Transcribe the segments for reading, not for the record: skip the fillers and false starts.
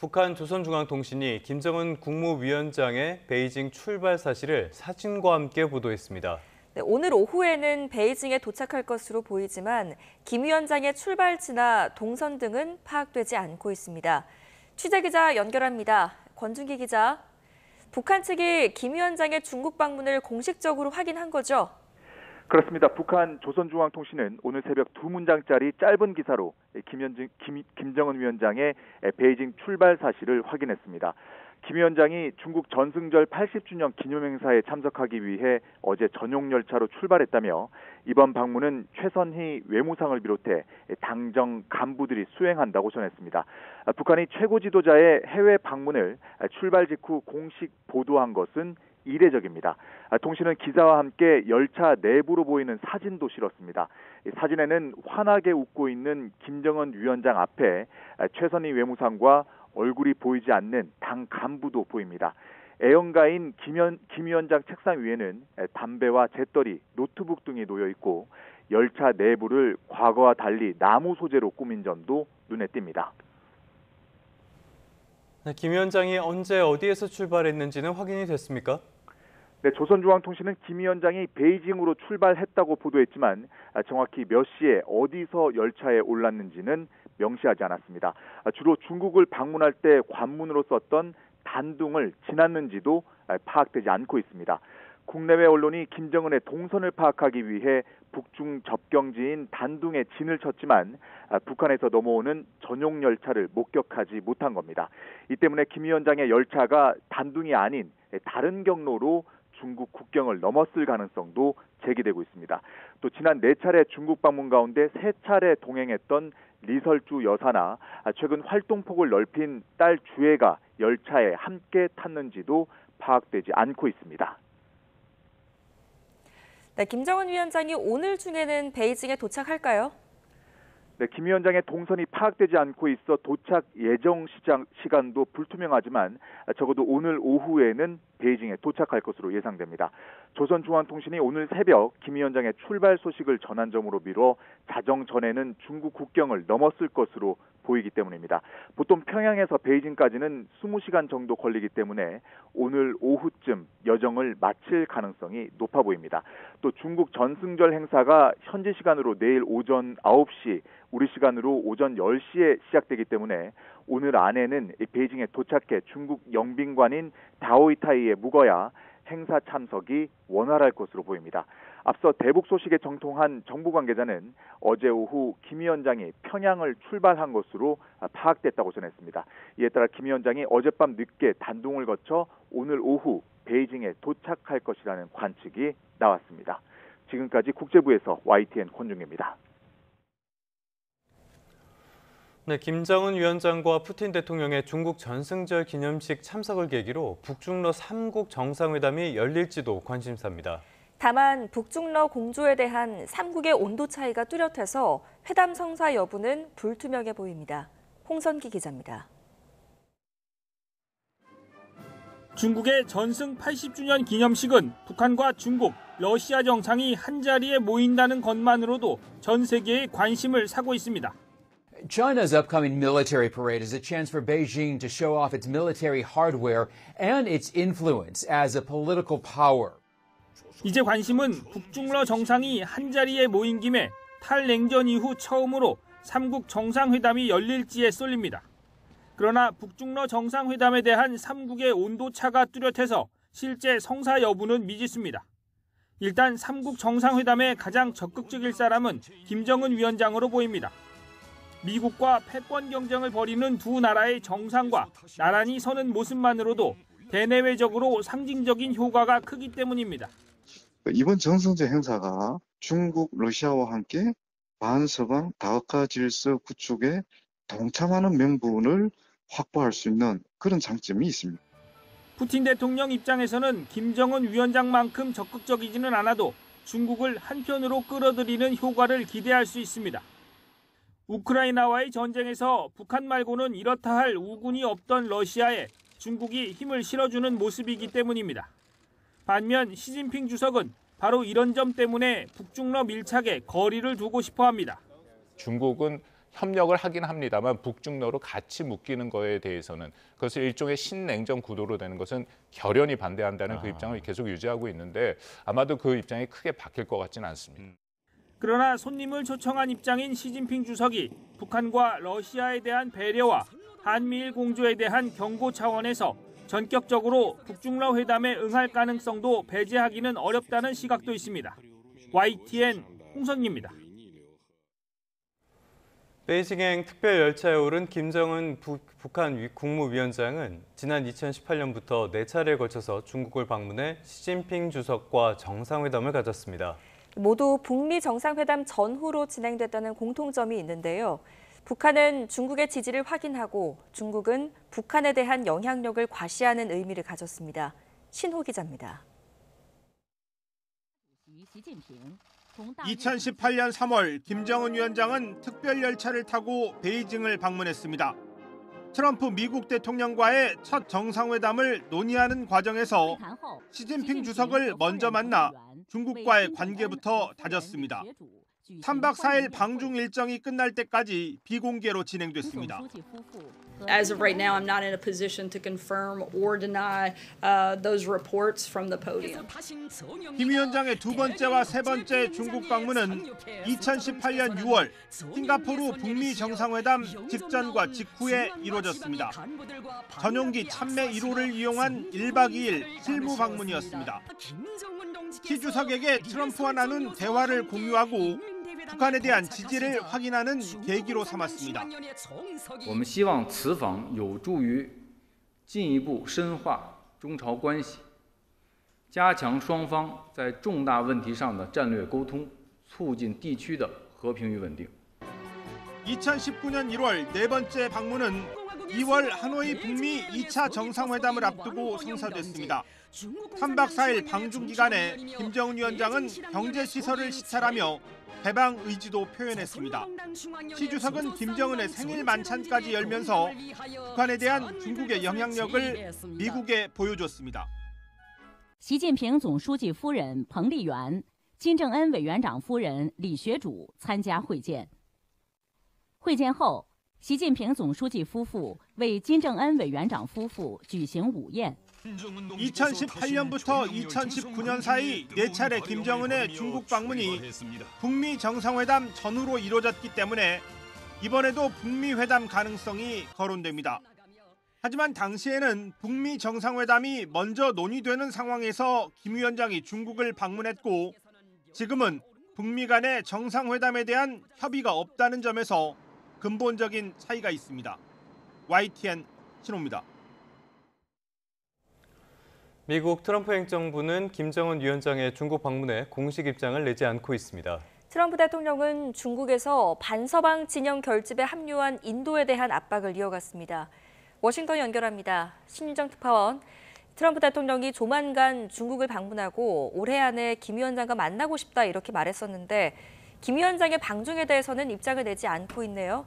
북한 조선중앙통신이 김정은 국무위원장의 베이징 출발 사실을 사진과 함께 보도했습니다. 네, 오늘 오후에는 베이징에 도착할 것으로 보이지만 김 위원장의 출발지나 동선 등은 파악되지 않고 있습니다. 취재기자 연결합니다. 권준기 기자, 북한 측이 김 위원장의 중국 방문을 공식적으로 확인한 거죠? 그렇습니다. 북한 조선중앙통신은 오늘 새벽 2문장짜리 짧은 기사로 김정은 위원장의 베이징 출발 사실을 확인했습니다. 김 위원장이 중국 전승절 80주년 기념행사에 참석하기 위해 어제 전용 열차로 출발했다며 이번 방문은 최선희 외무상을 비롯해 당정 간부들이 수행한다고 전했습니다. 북한이 최고 지도자의 해외 방문을 출발 직후 공식 보도한 것은 이례적입니다. 통신은 기사와 함께 열차 내부로 보이는 사진도 실었습니다. 사진에는 환하게 웃고 있는 김정은 위원장 앞에 최선희 외무상과 얼굴이 보이지 않는 당 간부도 보입니다. 애연가인 김 위원장 책상 위에는 담배와 재떨이, 노트북 등이 놓여 있고 열차 내부를 과거와 달리 나무 소재로 꾸민 점도 눈에 띕니다. 김 위원장이 언제 어디에서 출발했는지는 확인이 됐습니까? 네, 조선중앙통신은 김 위원장이 베이징으로 출발했다고 보도했지만 정확히 몇 시에 어디서 열차에 올랐는지는 명시하지 않았습니다. 주로 중국을 방문할 때 관문으로 썼던 단둥을 지났는지도 파악되지 않고 있습니다. 국내외 언론이 김정은의 동선을 파악하기 위해 북중 접경지인 단둥에 진을 쳤지만 북한에서 넘어오는 전용 열차를 목격하지 못한 겁니다. 이 때문에 김 위원장의 열차가 단둥이 아닌 다른 경로로 중국 국경을 넘었을 가능성도 제기되고 있습니다. 또 지난 4차례 중국 방문 가운데 3차례 동행했던 리설주 여사나 최근 활동폭을 넓힌 딸 주애가 열차에 함께 탔는지도 파악되지 않고 있습니다. 네, 김정은 위원장이 오늘 중에는 베이징에 도착할까요? 네, 김 위원장의 동선이 파악되지 않고 있어 도착 예정 시간도 불투명하지만 적어도 오늘 오후에는 베이징에 도착할 것으로 예상됩니다. 조선중앙통신이 오늘 새벽 김 위원장의 출발 소식을 전한 점으로 미뤄 자정 전에는 중국 국경을 넘었을 것으로 보이기 때문입니다. 보통 평양에서 베이징까지는 20시간 정도 걸리기 때문에 오늘 오후쯤 여정을 마칠 가능성이 높아 보입니다. 또 중국 전승절 행사가 현지 시간으로 내일 오전 9시, 우리 시간으로 오전 10시에 시작되기 때문에 오늘 안에는 베이징에 도착해 중국 영빈관인 다오이타이에 묵어야 행사 참석이 원활할 것으로 보입니다. 앞서 대북 소식에 정통한 정부 관계자는 어제 오후 김 위원장이 평양을 출발한 것으로 파악됐다고 전했습니다. 이에 따라 김 위원장이 어젯밤 늦게 단둥을 거쳐 오늘 오후 베이징에 도착할 것이라는 관측이 나왔습니다. 지금까지 국제부에서 YTN 권중기입니다. 네, 김정은 위원장과 푸틴 대통령의 중국 전승절 기념식 참석을 계기로 북중러 3국 정상회담이 열릴지도 관심사입니다. 다만 북중러 공조에 대한 3국의 온도 차이가 뚜렷해서 회담 성사 여부는 불투명해 보입니다. 홍선기 기자입니다. 중국의 전승 80주년 기념식은 북한과 중국, 러시아 정상이 한자리에 모인다는 것만으로도 전 세계의 관심을 사고 있습니다. China's upcoming military parade is a chance for Beijing to show off its military hardware and its influence as a political power. 이제 관심은 북중러 정상이 한자리에 모인 김에 탈냉전 이후 처음으로 3국 정상회담이 열릴지에 쏠립니다. 그러나 북중러 정상회담에 대한 3국의 온도차가 뚜렷해서 실제 성사 여부는 미지수입니다. 일단 3국 정상회담에 가장 적극적일 사람은 김정은 위원장으로 보입니다. 미국과 패권 경쟁을 벌이는 두 나라의 정상과 나란히 서는 모습만으로도 대내외적으로 상징적인 효과가 크기 때문입니다. 이번 정승절 행사가 중국, 러시아와 함께 반서방 다각화 질서 구축에 동참하는 명분을 확보할 수 있는 그런 장점이 있습니다. 푸틴 대통령 입장에서는 김정은 위원장만큼 적극적이지는 않아도 중국을 한편으로 끌어들이는 효과를 기대할 수 있습니다. 우크라이나와의 전쟁에서 북한 말고는 이렇다 할 우군이 없던 러시아에 중국이 힘을 실어주는 모습이기 때문입니다. 반면 시진핑 주석은 바로 이런 점 때문에 북중러 밀착에 거리를 두고 싶어 합니다. 중국은 협력을 하긴 합니다만 북중러로 같이 묶이는 거에 대해서는 그것을 일종의 신냉전 구도로 되는 것은 결연히 반대한다는 그 입장을 계속 유지하고 있는데 아마도 그 입장이 크게 바뀔 것 같지는 않습니다. 그러나 손님을 초청한 입장인 시진핑 주석이 북한과 러시아에 대한 배려와 한미일 공조에 대한 경고 차원에서 전격적으로 북중러 회담에 응할 가능성도 배제하기는 어렵다는 시각도 있습니다. YTN 홍선기입니다. 베이징행 특별 열차에 오른 김정은 북한 국무위원장은 지난 2018년부터 4차례에 걸쳐서 중국을 방문해 시진핑 주석과 정상회담을 가졌습니다. 모두 북미 정상회담 전후로 진행됐다는 공통점이 있는데요. 북한은 중국의 지지를 확인하고 중국은 북한에 대한 영향력을 과시하는 의미를 가졌습니다. 신호 기자입니다. 2018년 3월 김정은 위원장은 특별 열차를 타고 베이징을 방문했습니다. 트럼프 미국 대통령과의 첫 정상회담을 논의하는 과정에서 시진핑 주석을 먼저 만나 중국과의 관계부터 다졌습니다. 3박 4일 방중 일정이 끝날 때까지 비공개로 진행됐습니다. As of right now, I'm not in a position to confirm or deny those reports from the podium. 김 위원장의 두 번째와 세 번째 중국 방문은 2018년 6월 싱가포르 북미 정상회담 직전과 직후에 이루어졌습니다. 전용기 참매 1호를 이용한 1박 2일 실무 방문이었습니다. 시 주석에게 트럼프와 나눈 대화를 공유하고 북한에 대한 지지를 확인하는 계기로 삼았습니다. 我们希望此访有助于进一步深化中朝关系，加强双方在重大问题上的战略沟通，促进地区的和平与稳定。 2019년 1월 네 번째 방문은 2월 하노이 북미 2차 정상회담을 앞두고 성사됐습니다. 3박 4일 방중 기간에 김정은 위원장은 경제시설을 시찰하며 개방 의지도 표현했습니다. 시 주석은 김정은의 생일 만찬까지 열면서 북한에 대한 중국의 영향력을 미국에 보여줬습니다. 习近平总书记夫人彭丽媛、金正恩委员长夫人李学主参加会见。会见后，习近平总书记夫妇为金正恩委员长夫妇举行午宴。 2018년부터 2019년 사이 4차례 김정은의 중국 방문이 북미 정상회담 전후로 이루어졌기 때문에 이번에도 북미 회담 가능성이 거론됩니다. 하지만 당시에는 북미 정상회담이 먼저 논의되는 상황에서 김 위원장이 중국을 방문했고 지금은 북미 간의 정상회담에 대한 협의가 없다는 점에서 근본적인 차이가 있습니다. YTN 신호입니다. 미국 트럼프 행정부는 김정은 위원장의 중국 방문에 공식 입장을 내지 않고 있습니다. 트럼프 대통령은 중국에서 반서방 진영 결집에 합류한 인도에 대한 압박을 이어갔습니다. 워싱턴 연결합니다. 신윤정 특파원. 트럼프 대통령이 조만간 중국을 방문하고 올해 안에 김 위원장과 만나고 싶다 이렇게 말했었는데 김 위원장의 방중에 대해서는 입장을 내지 않고 있네요.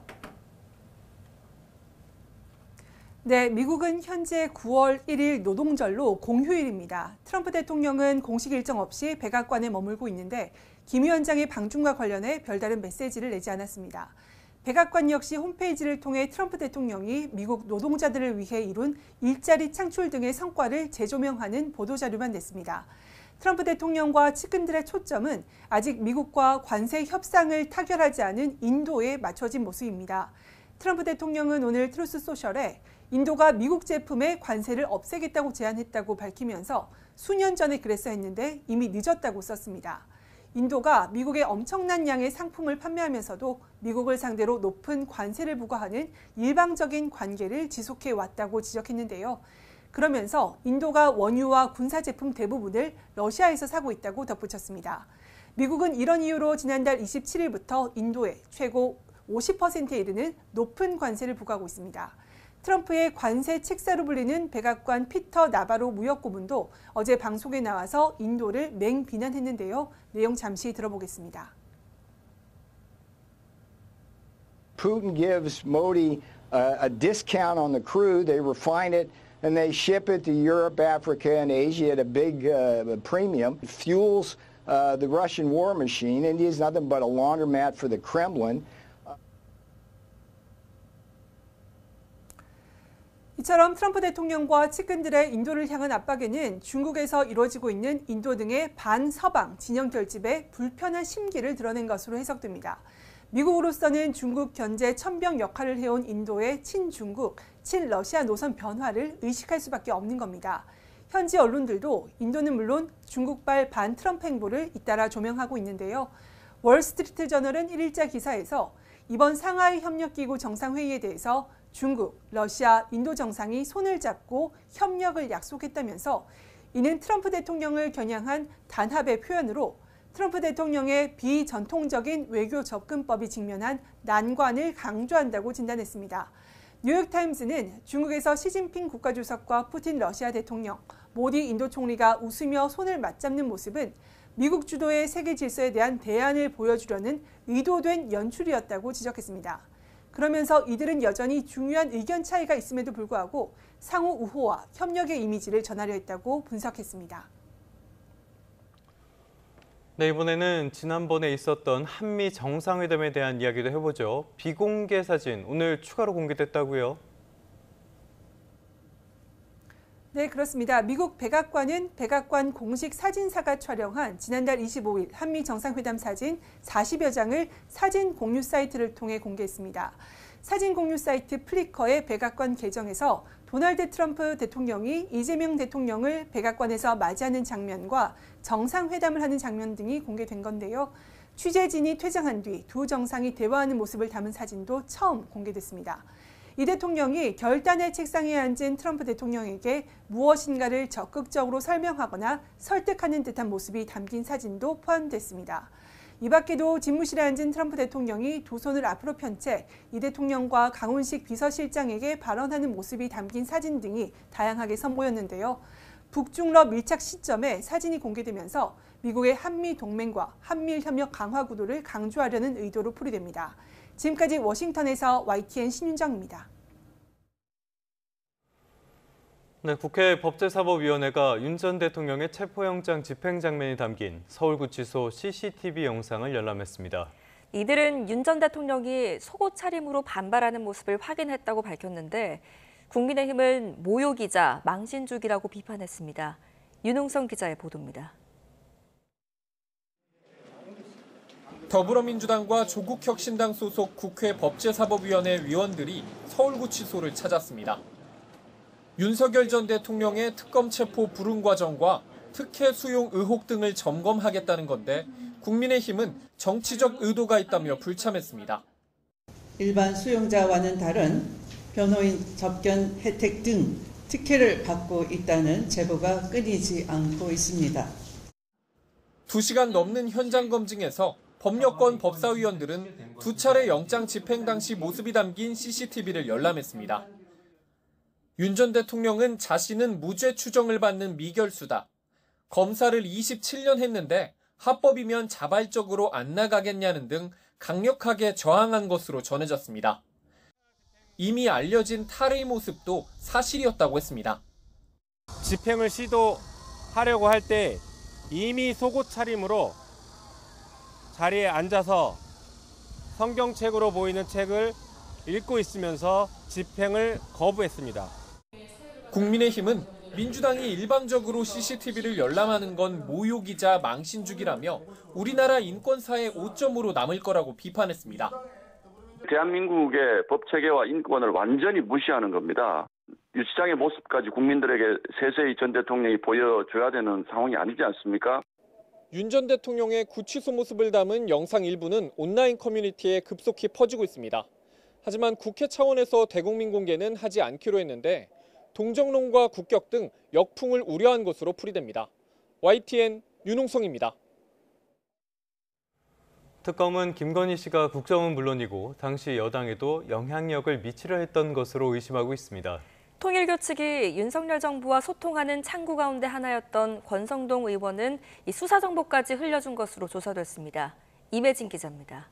네, 미국은 현재 9월 1일 노동절로 공휴일입니다. 트럼프 대통령은 공식 일정 없이 백악관에 머물고 있는데 김 위원장의 방중과 관련해 별다른 메시지를 내지 않았습니다. 백악관 역시 홈페이지를 통해 트럼프 대통령이 미국 노동자들을 위해 이룬 일자리 창출 등의 성과를 재조명하는 보도자료만 냈습니다. 트럼프 대통령과 측근들의 초점은 아직 미국과 관세 협상을 타결하지 않은 인도에 맞춰진 모습입니다. 트럼프 대통령은 오늘 트루스 소셜에 인도가 미국 제품에 관세를 없애겠다고 제안했다고 밝히면서 수년 전에 그랬어 했는데 이미 늦었다고 썼습니다. 인도가 미국에 엄청난 양의 상품을 판매하면서도 미국을 상대로 높은 관세를 부과하는 일방적인 관계를 지속해 왔다고 지적했는데요. 그러면서 인도가 원유와 군사제품 대부분을 러시아에서 사고 있다고 덧붙였습니다. 미국은 이런 이유로 지난달 27일부터 인도에 최고 50%에 이르는 높은 관세를 부과하고 있습니다. 트럼프의 관세 책사로 불리는 백악관 피터 나바로 무역고문도 어제 방송에 나와서 인도를 맹비난했는데요. 내용 잠시 들어보겠습니다. Putin gives Modi a discount on the crude. They refine it and they ship it to Europe, Africa, and Asia at a big premium. It fuels the Russian war machine. India is nothing but a laundromat for the Kremlin. 이처럼 트럼프 대통령과 측근들의 인도를 향한 압박에는 중국에서 이루어지고 있는 인도 등의 반서방 진영 결집에 불편한 심기를 드러낸 것으로 해석됩니다. 미국으로서는 중국 견제 천병 역할을 해온 인도의 친중국, 친러시아 노선 변화를 의식할 수밖에 없는 겁니다. 현지 언론들도 인도는 물론 중국발 반트럼프 행보를 잇따라 조명하고 있는데요. 월스트리트 저널은 1일자 기사에서 이번 상하이 협력기구 정상회의에 대해서 중국, 러시아, 인도 정상이 손을 잡고 협력을 약속했다면서 이는 트럼프 대통령을 겨냥한 단합의 표현으로 트럼프 대통령의 비전통적인 외교 접근법이 직면한 난관을 강조한다고 진단했습니다. 뉴욕타임스는 중국에서 시진핑 국가주석과 푸틴 러시아 대통령, 모디 인도 총리가 웃으며 손을 맞잡는 모습은 미국 주도의 세계 질서에 대한 대안을 보여주려는 의도된 연출이었다고 지적했습니다. 그러면서 이들은 여전히 중요한 의견 차이가 있음에도 불구하고 상호 우호와 협력의 이미지를 전하려 했다고 분석했습니다. 네, 이번에는 지난번에 있었던 한미 정상회담에 대한 이야기도 해보죠. 비공개 사진 오늘 추가로 공개됐다고요? 네, 그렇습니다. 미국 백악관은 백악관 공식 사진사가 촬영한 지난달 25일 한미 정상회담 사진 40여 장을 사진 공유 사이트를 통해 공개했습니다. 사진 공유 사이트 플리커의 백악관 계정에서 도널드 트럼프 대통령이 이재명 대통령을 백악관에서 맞이하는 장면과 정상회담을 하는 장면 등이 공개된 건데요. 취재진이 퇴장한 뒤 두 정상이 대화하는 모습을 담은 사진도 처음 공개됐습니다. 이 대통령이 결단의 책상에 앉은 트럼프 대통령에게 무엇인가를 적극적으로 설명하거나 설득하는 듯한 모습이 담긴 사진도 포함됐습니다. 이 밖에도 집무실에 앉은 트럼프 대통령이 두 손을 앞으로 편 채 이 대통령과 강훈식 비서실장에게 발언하는 모습이 담긴 사진 등이 다양하게 선보였는데요. 북중러 밀착 시점에 사진이 공개되면서 미국의 한미 동맹과 한미일 협력 강화 구도를 강조하려는 의도로 풀이됩니다. 지금까지 워싱턴에서 YTN 신윤정입니다. 네, 국회 법제사법위원회가 윤 전 대통령의 체포영장 집행 장면이 담긴 서울구치소 CCTV 영상을 열람했습니다. 이들은 윤 전 대통령이 속옷 차림으로 반발하는 모습을 확인했다고 밝혔는데 국민의힘은 모욕이자 망신주기라고 비판했습니다. 윤홍성 기자의 보도입니다. 더불어민주당과 조국혁신당 소속 국회 법제사법위원회 위원들이 서울구치소를 찾았습니다. 윤석열 전 대통령의 특검 체포 불응 과정과 특혜 수용 의혹 등을 점검하겠다는 건데 국민의힘은 정치적 의도가 있다며 불참했습니다. 일반 수용자와는 다른 변호인 접견 혜택 등 특혜를 받고 있다는 제보가 끊이지 않고 있습니다. 2시간 넘는 현장 검증에서 법률권 법사위원들은 두 차례 영장 집행 당시 모습이 담긴 CCTV를 열람했습니다. 윤 전 대통령은 자신은 무죄 추정을 받는 미결수다. 검사를 27년 했는데 합법이면 자발적으로 안 나가겠냐는 등 강력하게 저항한 것으로 전해졌습니다. 이미 알려진 탈의 모습도 사실이었다고 했습니다. 집행을 시도하려고 할 때 이미 속옷 차림으로 자리에 앉아서 성경책으로 보이는 책을 읽고 있으면서 집행을 거부했습니다. 국민의힘은 민주당이 일방적으로 CCTV를 열람하는 건 모욕이자 망신주기라며 우리나라 인권사의 오점으로 남을 거라고 비판했습니다. 대한민국의 법체계와 인권을 완전히 무시하는 겁니다. 유 시장의 모습까지 국민들에게 세세히 전 대통령이 보여줘야 되는 상황이 아니지 않습니까? 윤 전 대통령의 구치소 모습을 담은 영상 일부는 온라인 커뮤니티에 급속히 퍼지고 있습니다. 하지만 국회 차원에서 대국민 공개는 하지 않기로 했는데 동정론과 국격 등 역풍을 우려한 것으로 풀이됩니다. YTN 윤홍성입니다. 특검은 김건희 씨가 국정은 물론이고 당시 여당에도 영향력을 미치려 했던 것으로 의심하고 있습니다. 통일교 측이 윤석열 정부와 소통하는 창구 가운데 하나였던 권성동 의원은 이 수사 정보까지 흘려준 것으로 조사됐습니다. 임혜진 기자입니다.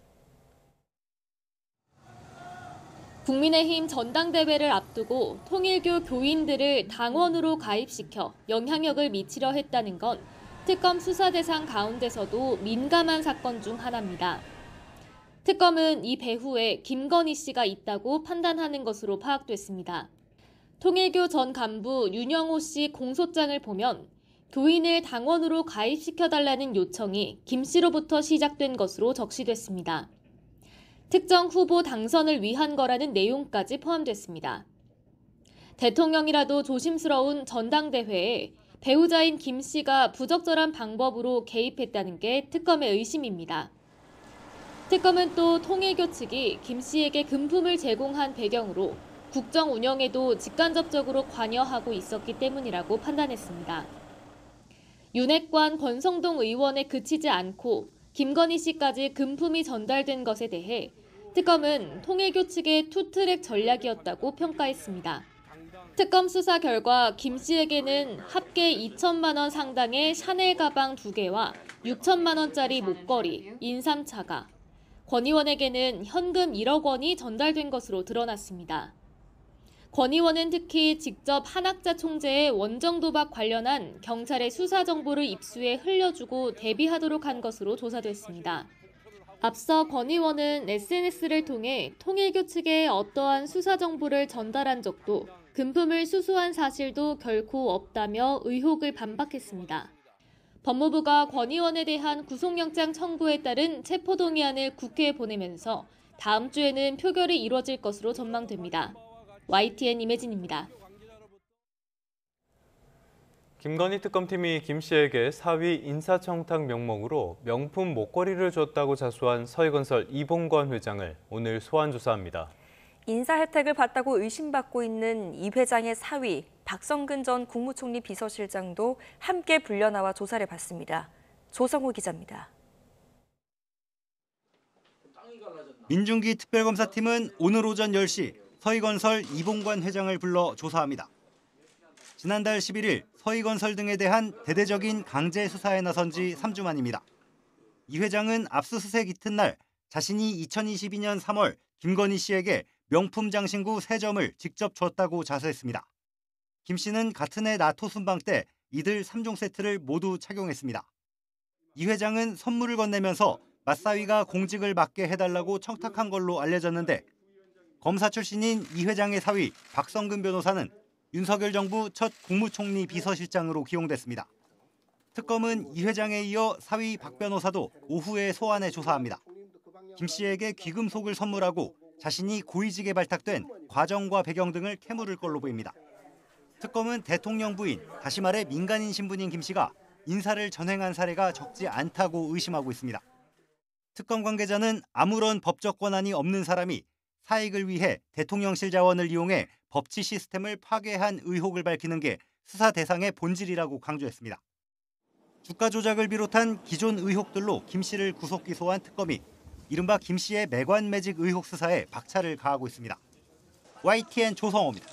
국민의힘 전당대회를 앞두고 통일교 교인들을 당원으로 가입시켜 영향력을 미치려 했다는 건 특검 수사 대상 가운데서도 민감한 사건 중 하나입니다. 특검은 이 배후에 김건희 씨가 있다고 판단하는 것으로 파악됐습니다. 통일교 전 간부 윤영호 씨 공소장을 보면 교인을 당원으로 가입시켜달라는 요청이 김 씨로부터 시작된 것으로 적시됐습니다. 특정 후보 당선을 위한 거라는 내용까지 포함됐습니다. 대통령이라도 조심스러운 전당대회에 배우자인 김 씨가 부적절한 방법으로 개입했다는 게 특검의 의심입니다. 특검은 또 통일교 측이 김 씨에게 금품을 제공한 배경으로 국정 운영에도 직간접적으로 관여하고 있었기 때문이라고 판단했습니다. 윤핵관 권성동 의원에 그치지 않고 김건희 씨까지 금품이 전달된 것에 대해 특검은 통일교 측의 투트랙 전략이었다고 평가했습니다. 특검 수사 결과 김 씨에게는 합계 2천만 원 상당의 샤넬 가방 2개와 6천만 원짜리 목걸이, 인삼차가, 권 의원에게는 현금 1억 원이 전달된 것으로 드러났습니다. 권 의원은 특히 직접 한학자 총재의 원정 도박 관련한 경찰의 수사 정보를 입수해 흘려주고 대비하도록 한 것으로 조사됐습니다. 앞서 권 의원은 SNS를 통해 통일교 측에 어떠한 수사 정보를 전달한 적도 금품을 수수한 사실도 결코 없다며 의혹을 반박했습니다. 법무부가 권 의원에 대한 구속영장 청구에 따른 체포동의안을 국회에 보내면서 다음 주에는 표결이 이뤄질 것으로 전망됩니다. YTN 임혜진입니다. 김건희 특검팀이 김 씨에게 사위 인사청탁 명목으로 명품 목걸이를 줬다고 자수한 서희건설 이봉관 회장을 오늘 소환 조사합니다. 인사 혜택을 받다고 의심받고 있는 이 회장의 사위 박성근 전 국무총리 비서실장도 함께 불려나와 조사를 받습니다. 조성호 기자입니다. 민중기 특별검사팀은 오늘 오전 10시 서희건설 이봉관 회장을 불러 조사합니다. 지난달 11일 서희건설 등에 대한 대대적인 강제 수사에 나선 지 3주 만입니다. 이 회장은 압수수색 이튿날 자신이 2022년 3월 김건희 씨에게 명품 장신구 3점을 직접 줬다고 자수했습니다. 김 씨는 같은 해 나토 순방 때 이들 3종 세트를 모두 착용했습니다. 이 회장은 선물을 건네면서 맞사위가 공직을 맡게 해달라고 청탁한 걸로 알려졌는데 검사 출신인 이 회장의 사위 박성근 변호사는 윤석열 정부 첫 국무총리 비서실장으로 기용됐습니다. 특검은 이 회장에 이어 사위 박 변호사도 오후에 소환해 조사합니다. 김 씨에게 귀금속을 선물하고 자신이 고위직에 발탁된 과정과 배경 등을 캐물을 걸로 보입니다. 특검은 대통령 부인, 다시 말해 민간인 신분인 김 씨가 인사를 전횡한 사례가 적지 않다고 의심하고 있습니다. 특검 관계자는 아무런 법적 권한이 없는 사람이 사익을 위해 대통령실 자원을 이용해 법치 시스템을 파괴한 의혹을 밝히는 게 수사 대상의 본질이라고 강조했습니다. 주가 조작을 비롯한 기존 의혹들로 김 씨를 구속 기소한 특검이 이른바 김 씨의 매관 매직 의혹 수사에 박차를 가하고 있습니다. YTN 조성호입니다.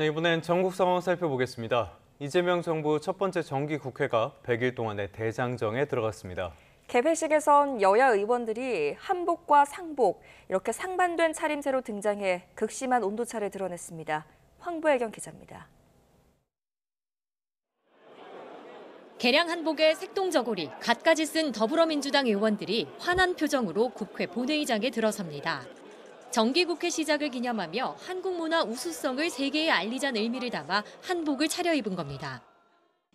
네, 이번엔 전국 상황 살펴보겠습니다. 이재명 정부 첫 번째 정기국회가 100일 동안의 대장정에 들어갔습니다. 개회식에선 여야 의원들이 한복과 상복, 이렇게 상반된 차림새로 등장해 극심한 온도차를 드러냈습니다. 황보혜경 기자입니다. 개량 한복에 색동저고리, 갖가지 쓴 더불어민주당 의원들이 환한 표정으로 국회 본회의장에 들어섭니다. 정기국회 시작을 기념하며 한국 문화 우수성을 세계에 알리자는 의미를 담아 한복을 차려입은 겁니다.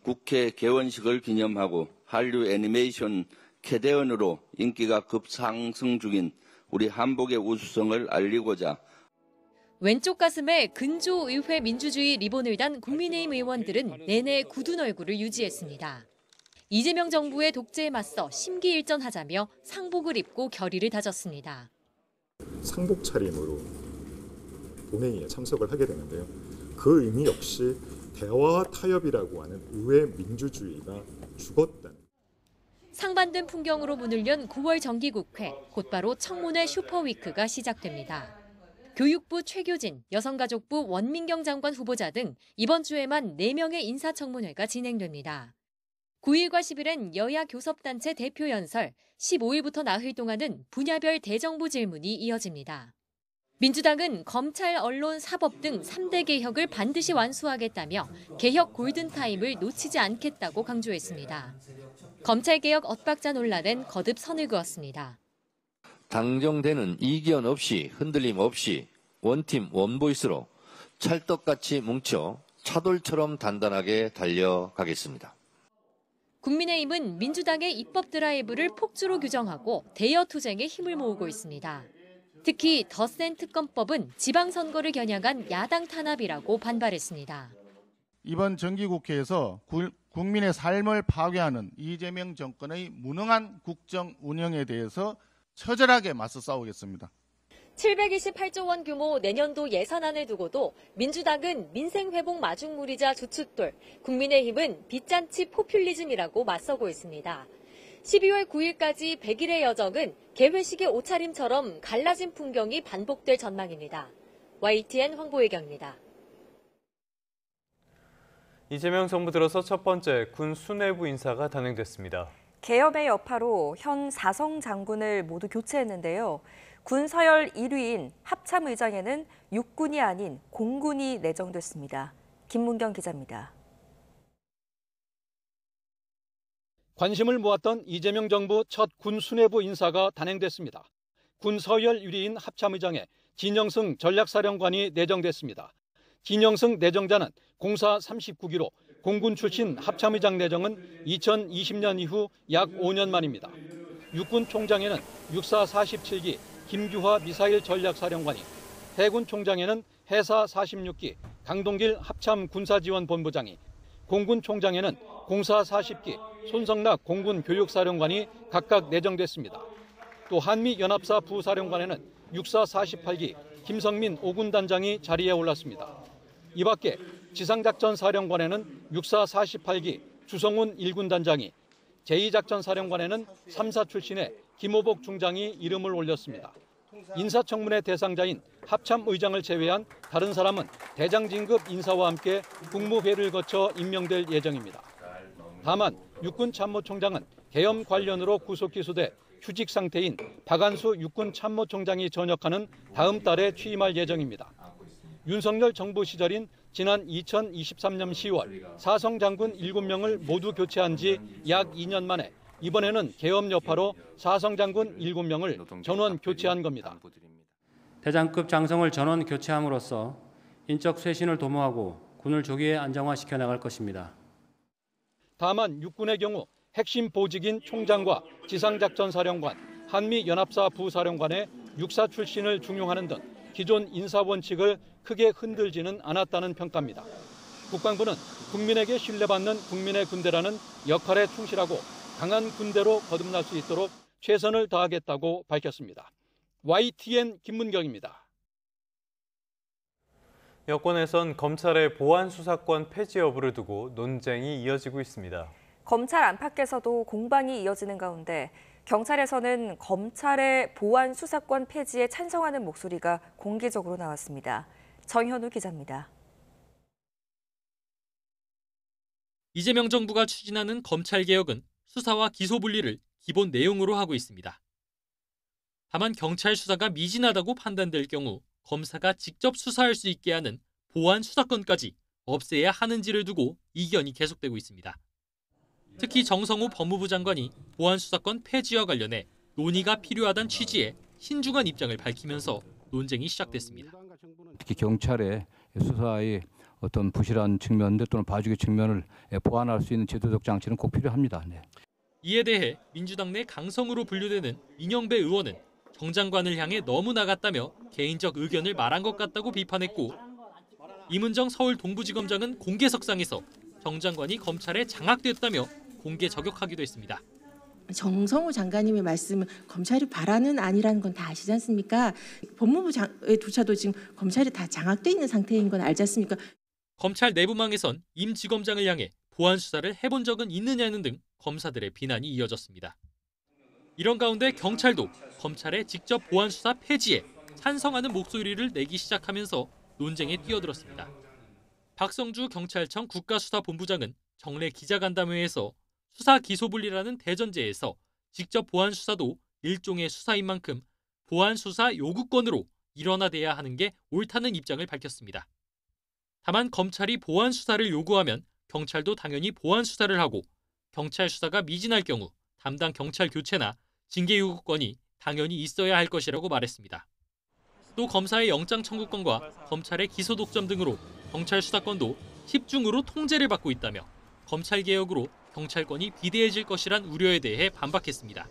국회 개원식을 기념하고 한류 애니메이션 캐대언으로 인기가 급상승 중인 우리 한복의 우수성을 알리고자 왼쪽 가슴에 근조의회 민주주의 리본을 단 국민의힘 의원들은 내내 굳은 얼굴을 유지했습니다. 이재명 정부의 독재에 맞서 심기일전하자며 상복을 입고 결의를 다졌습니다. 상복 차림으로 본회의에 참석을 하게 되는데요. 그 의미 역시 대화와 타협이라고 하는 의회 민주주의가 죽었다는. 상반된 풍경으로 문을 연 9월 정기국회, 곧바로 청문회 슈퍼위크가 시작됩니다. 교육부 최교진, 여성가족부 원민경 장관 후보자 등 이번 주에만 4명의 인사청문회가 진행됩니다. 9일과 10일엔 여야 교섭단체 대표 연설, 15일부터 나흘 동안은 분야별 대정부 질문이 이어집니다. 민주당은 검찰, 언론, 사법 등 3대 개혁을 반드시 완수하겠다며 개혁 골든타임을 놓치지 않겠다고 강조했습니다. 검찰개혁 엇박자 논란엔 거듭 선을 그었습니다. 당정되는 이견 없이 흔들림 없이 원팀 원보이스로 찰떡같이 뭉쳐 차돌처럼 단단하게 달려가겠습니다. 국민의힘은 민주당의 입법 드라이브를 폭주로 규정하고 대여 투쟁에 힘을 모으고 있습니다. 특히 더 센 특검법은 지방선거를 겨냥한 야당 탄압이라고 반발했습니다. 이번 정기국회에서 국민의 삶을 파괴하는 이재명 정권의 무능한 국정 운영에 대해서 처절하게 맞서 싸우겠습니다. 728조 원 규모 내년도 예산안을 두고도 민주당은 민생회복 마중물이자 주춧돌, 국민의힘은 빚잔치 포퓰리즘이라고 맞서고 있습니다. 12월 9일까지 100일의 여정은 개회식의 옷차림처럼 갈라진 풍경이 반복될 전망입니다. YTN 황보혜경입니다. 이재명 정부 들어서 첫 번째 군 수뇌부 인사가 단행됐습니다. 계엄의 여파로 현 4성 장군을 모두 교체했는데요. 군 서열 1위인 합참의장에는 육군이 아닌 공군이 내정됐습니다. 김문경 기자입니다. 관심을 모았던 이재명 정부 첫 군 수뇌부 인사가 단행됐습니다. 군 서열 1위인 합참의장에 진영승 전략사령관이 내정됐습니다. 진영승 내정자는 공사 39기로 공군 출신 합참의장 내정은 2020년 이후 약 5년 만입니다. 육군 총장에는 육사 47기 김규화 미사일 전략사령관이, 해군 총장에는 해사 46기 강동길 합참 군사지원본부장이, 공군 총장에는 공사 40기 손성락 공군 교육사령관이 각각 내정됐습니다. 또 한미연합사 부사령관에는 육사 48기 김성민 5군 단장이 자리에 올랐습니다. 이 밖에 지상작전사령관에는 육사 48기 주성훈 1군 단장이, 제2작전사령관에는 3사 출신의 김호복 중장이 이름을 올렸습니다. 인사청문회 대상자인 합참의장을 제외한 다른 사람은 대장 진급 인사와 함께 국무회의를 거쳐 임명될 예정입니다. 다만 육군 참모총장은 계엄 관련으로 구속 기소돼 휴직 상태인 박안수 육군 참모총장이 전역하는 다음 달에 취임할 예정입니다. 윤석열 정부 시절인 지난 2023년 10월 4성 장군 7명을 모두 교체한 지 약 2년 만에 이번에는 계엄 여파로 4성 장군 7명을 전원 교체한 겁니다. 대장급 장성을 전원 교체함으로써 인적 쇄신을 도모하고 군을 조기에 안정화시켜 나갈 것입니다. 다만 육군의 경우 핵심 보직인 총장과 지상작전사령관, 한미연합사 부사령관의 육사 출신을 중용하는 등 기존 인사 원칙을 크게 흔들지는 않았다는 평가입니다. 국방부는 국민에게 신뢰받는 국민의 군대라는 역할에 충실하고 강한 군대로 거듭날 수 있도록 최선을 다하겠다고 밝혔습니다. YTN 김문경입니다. 여권에선 검찰의 보안 수사권 폐지 여부를 두고 논쟁이 이어지고 있습니다. 검찰 안팎에서도 공방이 이어지는 가운데 경찰에서는 검찰의 보안 수사권 폐지에 찬성하는 목소리가 공개적으로 나왔습니다. 정현우 기자입니다. 이재명 정부가 추진하는 검찰개혁은 수사와 기소 분리를 기본 내용으로 하고 있습니다. 다만 경찰 수사가 미진하다고 판단될 경우 검사가 직접 수사할 수 있게 하는 보안 수사권까지 없애야 하는지를 두고 이견이 계속되고 있습니다. 특히 정성호 법무부 장관이 보안 수사권 폐지와 관련해 논의가 필요하다는 취지의 신중한 입장을 밝히면서 논쟁이 시작됐습니다. 특히 경찰의 수사의 어떤 부실한 측면 또는 봐주기 측면을 보완할 수 있는 제도적 장치는 꼭 필요합니다. 네. 이에 대해 민주당 내 강성으로 분류되는 민영배 의원은 정 장관을 향해 너무 나갔다며 개인적 의견을 말한 것 같다고 비판했고, 이문정 서울 동부지검장은 공개석상에서 정 장관이 검찰에 장악됐다며 공개 저격하기도 했습니다. 정성호 장관님의 말씀은 검찰이 바라는 아니라는 건 다 아시지 않습니까? 법무부조차도 지금 검찰이 다 장악돼 있는 상태인 건 알지 않습니까? 검찰 내부망에선 임 지검장을 향해 보안 수사를 해본 적은 있느냐는 등 검사들의 비난이 이어졌습니다. 이런 가운데 경찰도 검찰의 직접 보안 수사 폐지에 찬성하는 목소리를 내기 시작하면서 논쟁에 뛰어들었습니다. 박성주 경찰청 국가수사본부장은 정례 기자간담회에서 수사 기소분리라는 대전제에서 직접 보안 수사도 일종의 수사인 만큼 보안 수사 요구권으로 일원화돼야 하는 게 옳다는 입장을 밝혔습니다. 다만 검찰이 보안 수사를 요구하면 경찰도 당연히 보안 수사를 하고 경찰 수사가 미진할 경우 담당 경찰 교체나 징계 요구권이 당연히 있어야 할 것이라고 말했습니다. 또 검사의 영장 청구권과 검찰의 기소 독점 등으로 경찰 수사권도 10중으로 통제를 받고 있다며 검찰 개혁으로 경찰권이 비대해질 것이란 우려에 대해 반박했습니다.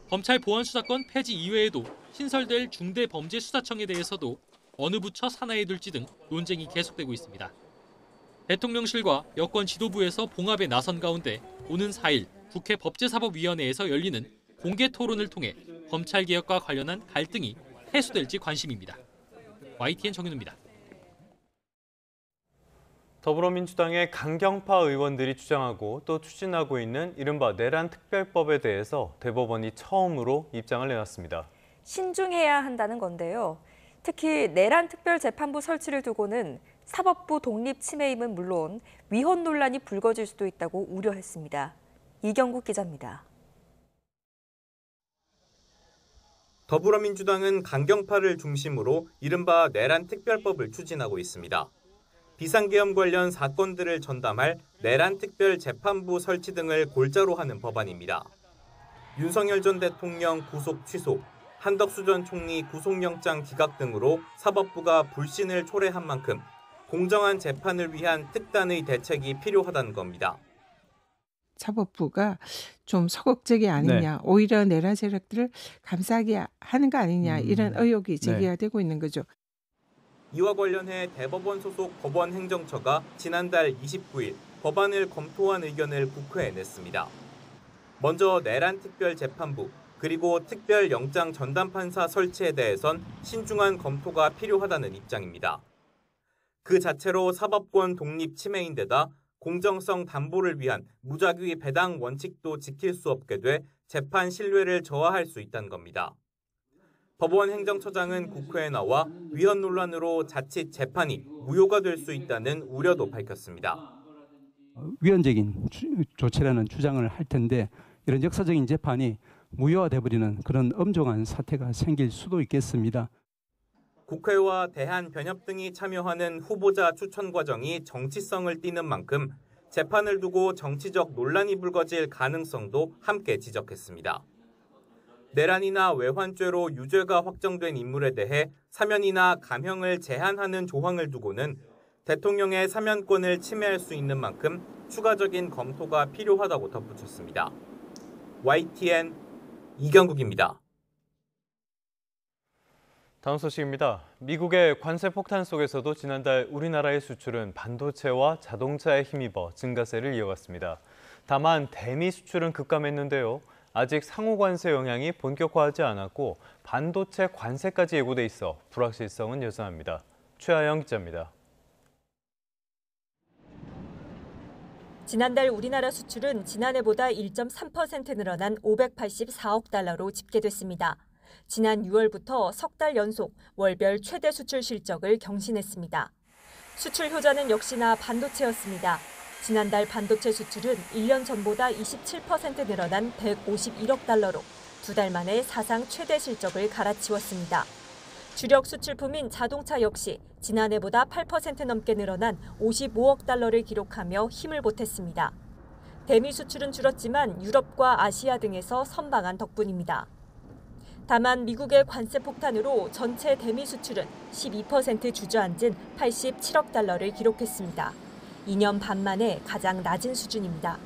검찰 보안 수사권 폐지 이외에도 신설될 중대범죄수사청에 대해서도 어느 부처 산하에 둘지 등 논쟁이 계속되고 있습니다. 대통령실과 여권 지도부에서 봉합에 나선 가운데 오는 4일 국회 법제사법위원회에서 열리는 공개 토론을 통해 검찰개혁과 관련한 갈등이 해소될지 관심입니다. YTN 정윤우입니다. 더불어민주당의 강경파 의원들이 주장하고 또 추진하고 있는 이른바 내란 특별법에 대해서 대법원이 처음으로 입장을 내놨습니다. 신중해야 한다는 건데요. 특히 내란 특별재판부 설치를 두고는 사법부 독립 침해임은 물론 위헌 논란이 불거질 수도 있다고 우려했습니다. 이경국 기자입니다. 더불어민주당은 강경파를 중심으로 이른바 내란 특별법을 추진하고 있습니다. 비상계엄 관련 사건들을 전담할 내란 특별재판부 설치 등을 골자로 하는 법안입니다. 윤석열 전 대통령 구속 취소, 한덕수 전 총리 구속영장 기각 등으로 사법부가 불신을 초래한 만큼 공정한 재판을 위한 특단의 대책이 필요하다는 겁니다. 사법부가 좀 소극적이 아니냐, 오히려 내란 세력들을 감싸게 하는 거 아니냐 이런 의혹이 제기가 되고 있는 거죠. 이와 관련해 대법원 소속 법원행정처가 지난달 29일 법안을 검토한 의견을 국회에 냈습니다. 먼저 내란 특별재판부 그리고 특별영장 전담판사 설치에 대해선 신중한 검토가 필요하다는 입장입니다. 그 자체로 사법권 독립 침해인데다 공정성 담보를 위한 무작위 배당 원칙도 지킬 수 없게 돼 재판 신뢰를 저하할 수 있다는 겁니다. 법원 행정처장은 국회에 나와 위헌 논란으로 자칫 재판이 무효가 될 수 있다는 우려도 밝혔습니다. 위헌적인 조치라는 주장을 할 텐데 이런 역사적인 재판이 무효화돼버리는 그런 엄중한 사태가 생길 수도 있겠습니다. 국회와 대한변협 등이 참여하는 후보자 추천 과정이 정치성을 띠는 만큼 재판을 두고 정치적 논란이 불거질 가능성도 함께 지적했습니다. 내란이나 외환죄로 유죄가 확정된 인물에 대해 사면이나 감형을 제한하는 조항을 두고는 대통령의 사면권을 침해할 수 있는 만큼 추가적인 검토가 필요하다고 덧붙였습니다. YTN 이경국입니다. 다음 소식입니다. 미국의 관세 폭탄 속에서도 지난달 우리나라의 수출은 반도체와 자동차에 힘입어 증가세를 이어갔습니다. 다만 대미 수출은 급감했는데요. 아직 상호 관세 영향이 본격화하지 않았고 반도체 관세까지 예고돼 있어 불확실성은 여전합니다. 최하영 기자입니다. 지난달 우리나라 수출은 지난해보다 1.3% 늘어난 584억 달러로 집계됐습니다. 지난 6월부터 석 달 연속 월별 최대 수출 실적을 경신했습니다. 수출 효자는 역시나 반도체였습니다. 지난달 반도체 수출은 1년 전보다 27% 늘어난 151억 달러로 두 달 만에 사상 최대 실적을 갈아치웠습니다. 주력 수출품인 자동차 역시 지난해보다 8% 넘게 늘어난 55억 달러를 기록하며 힘을 보탰습니다. 대미 수출은 줄었지만 유럽과 아시아 등에서 선방한 덕분입니다. 다만 미국의 관세 폭탄으로 전체 대미 수출은 12% 주저앉은 87억 달러를 기록했습니다. 2년 반 만에 가장 낮은 수준입니다.